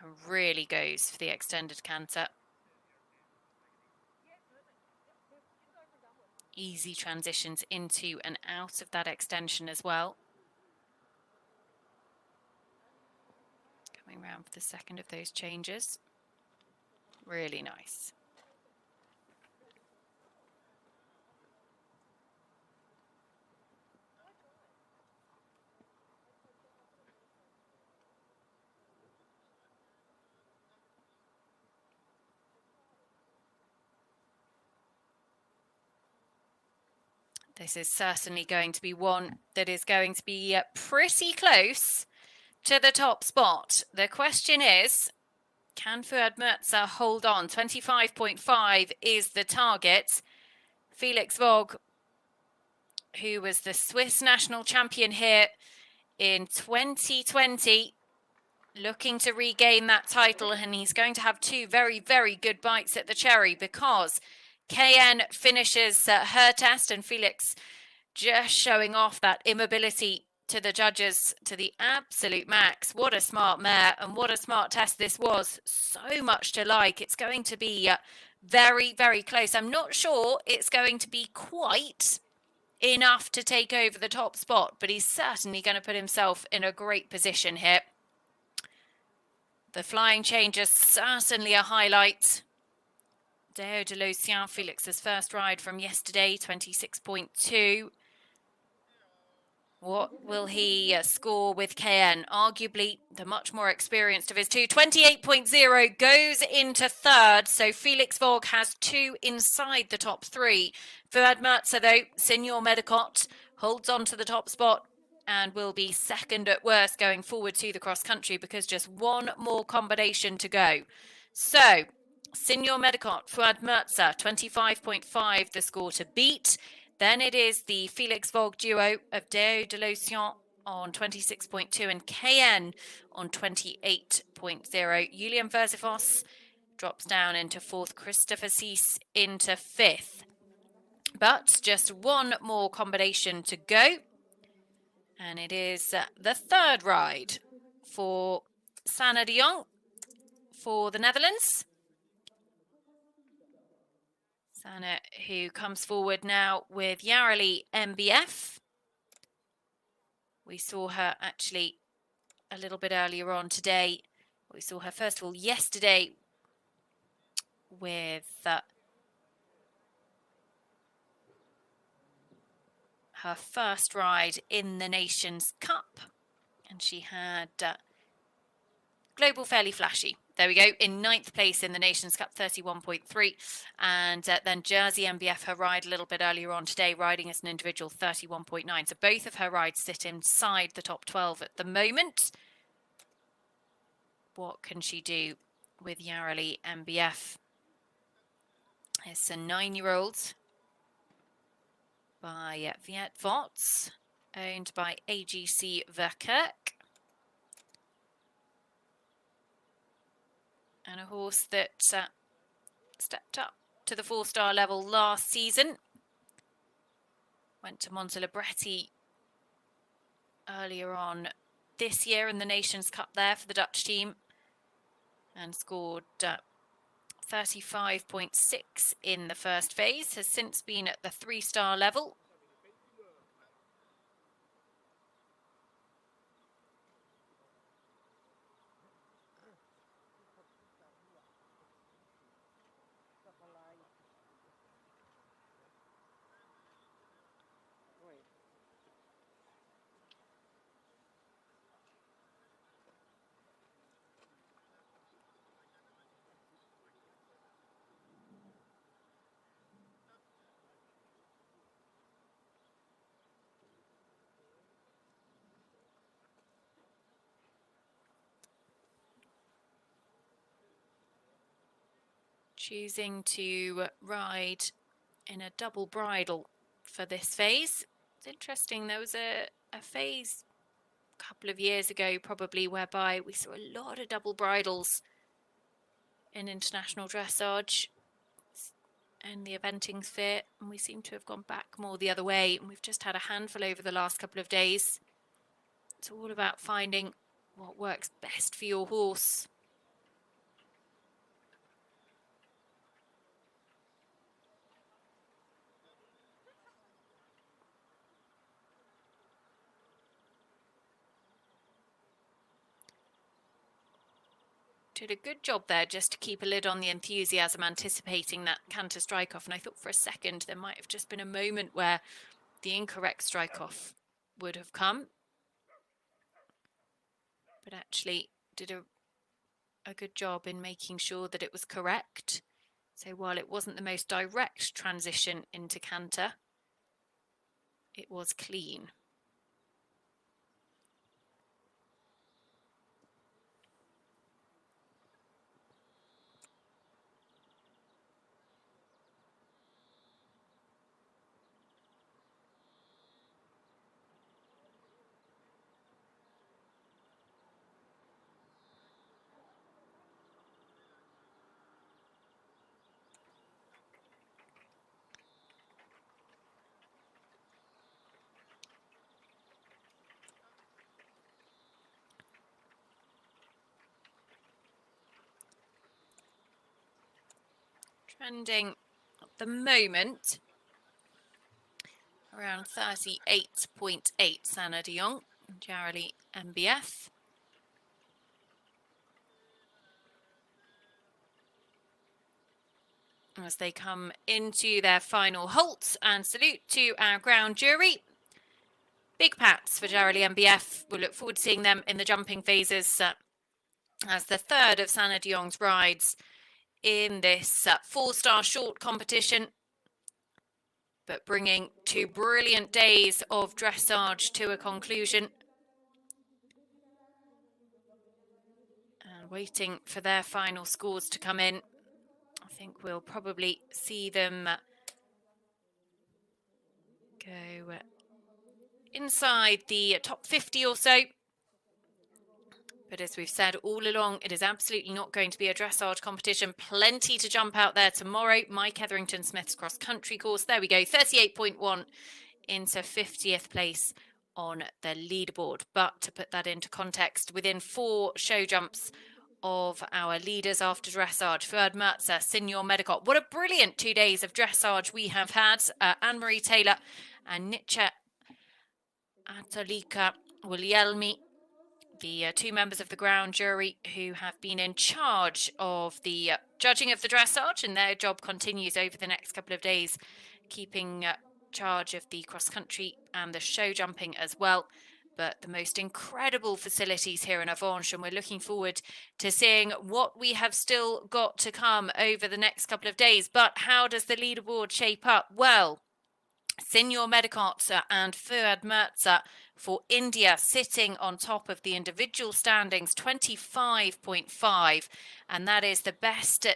And really goes for the extended canter. Easy transitions into and out of that extension as well. Coming around for the second of those changes. Really nice. This is certainly going to be one that is going to be pretty close to the top spot. The question is, can Fouaad Mirza hold on? 25.5 is the target. Felix Vogg, who was the Swiss national champion here in 2020, looking to regain that title, and he's going to have two very, very good bites at the cherry because KN finishes her test and Felix just showing off that immobility to the judges to the absolute max. What a smart mare and what a smart test this was. So much to like. It's going to be very, very close. I'm not sure it's going to be quite enough to take over the top spot, but he's certainly going to put himself in a great position here. The flying change is certainly a highlight. Déo de Lausanne, Felix's first ride from yesterday, 26.2. What will he score with KN? Arguably the much more experienced of his two. 28.0 goes into third. So Felix Vogg has two inside the top three. Fouaad Mirza, though, Senior Medicot, holds on to the top spot and will be second at worst going forward to the cross country because just one more combination to go. So Senior Medicot, Fouaad Mirza, 25.5 the score to beat. Then it is the Felix Vogg duo of Déo de Lausanne on 26.2 and KN on 28.0. Julian Versifos drops down into 4th, Christopher Cease into 5th. But just one more combination to go. And it is the 3rd ride for Sanne de Jong for the Netherlands. Sanne, who comes forward now with Yareli MBF. We saw her actually a little bit earlier on today. We saw her first of all yesterday with her first ride in the Nations Cup, and she had Global Fairly Flashy. There we go, in 9th place in the Nations Cup, 31.3, and then Jersey MBF, her ride a little bit earlier on today, riding as an individual, 31.9. So both of her rides sit inside the top 12 at the moment. What can she do with Yareli MBF? It's a 9-year-old by Viet Vots, owned by AGC Verkerk. And a horse that stepped up to the 4-star level last season. Went to Monza Libretti earlier on this year in the Nations Cup there for the Dutch team. And scored 35.6 in the first phase. Has since been at the 3-star level. Choosing to ride in a double bridle for this phase. It's interesting, there was a phase a couple of years ago probably whereby we saw a lot of double bridles in international dressage and the eventing sphere, and we seem to have gone back more the other way, and we've just had a handful over the last couple of days. It's all about finding what works best for your horse. Did a good job there just to keep a lid on the enthusiasm, anticipating that canter strike off. And I thought for a second there might have just been a moment where the incorrect strike off would have come. But actually did a good job in making sure that it was correct. So while it wasn't the most direct transition into canter, it was clean. Trending at the moment around 38.8, Sanne de Jong, Yareli MBF. As they come into their final halt, and salute to our ground jury. Big pats for Yareli MBF. We'll look forward to seeing them in the jumping phases as the 3rd of Sanne de Jong's rides in this 4-star short competition, but bringing 2 brilliant days of dressage to a conclusion. And waiting for their final scores to come in. I think we'll probably see them go inside the top 50 or so. But as we've said all along, it is absolutely not going to be a dressage competition. Plenty to jump out there tomorrow. Mike Etherington Smith's cross-country course. There we go, 38.1 into 50th place on the leaderboard. But to put that into context, within 4 show jumps of our leaders after dressage, Fouaad Mirza, Senior Medicot. What a brilliant 2 days of dressage we have had. Anne-Marie Taylor and Nietzsche Atolika Willielmi, the 2 members of the ground jury who have been in charge of the judging of the dressage, and their job continues over the next couple of days, keeping charge of the cross-country and the show jumping as well. But the most incredible facilities here in Avenches, and we're looking forward to seeing what we have still got to come over the next couple of days. But how does the leaderboard shape up? Well, Senior Medicot and Fouaad Mirza for India sitting on top of the individual standings, 25.5, and that is the best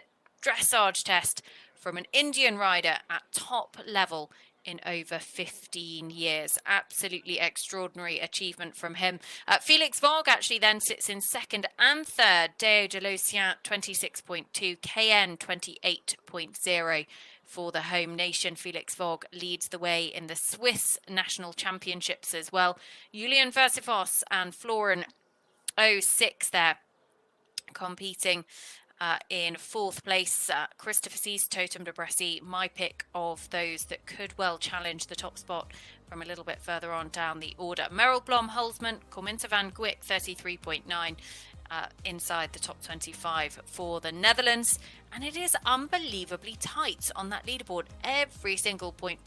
dressage test from an Indian rider at top level in over 15 years. Absolutely extraordinary achievement from him. Felix Vogg actually then sits in second and third. Deo de Lucien 26.2, KN 28.0 for the home nation. Felix Vogg leads the way in the Swiss national championships as well. Julian Versifos and Florin 06 there competing in 4th place. Christopher Sees, Totem de Bressy, my pick of those that could well challenge the top spot from a little bit further on down the order. Merel Blom-Hulsman, Corminta van Gwyck 33.9 inside the top 25 for the Netherlands, and it is unbelievably tight on that leaderboard. Every single point,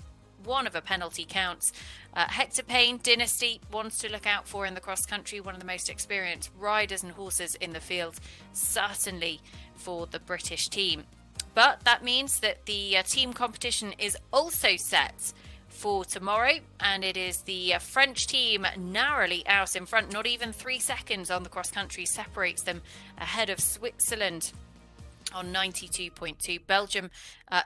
one of a penalty counts. Hector Payne, Dynasty, ones to look out for in the cross country, one of the most experienced riders and horses in the field, certainly for the British team. But that means that the team competition is also set for tomorrow, and it is the French team narrowly out in front. Not even 3 seconds on the cross country separates them ahead of Switzerland on 92.2. Belgium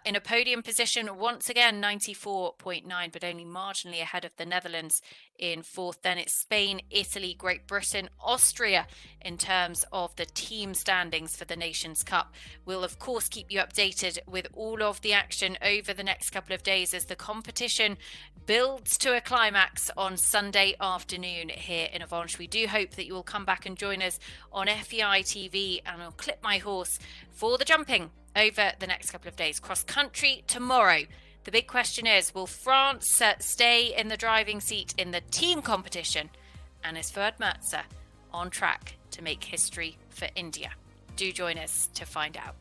in a podium position once again, 94.9, but only marginally ahead of the Netherlands in 4th. Then it's Spain, Italy, Great Britain, Austria in terms of the team standings for the Nations Cup. We'll of course keep you updated with all of the action over the next couple of days as the competition builds to a climax on Sunday afternoon here in Avenches. We do hope that you will come back and join us on FEI TV, and I'll clip my horse for the jumping over the next couple of days. Cross country tomorrow. The big question is, will France stay in the driving seat in the team competition? And is Fouaad Mirza on track to make history for India? Do join us to find out.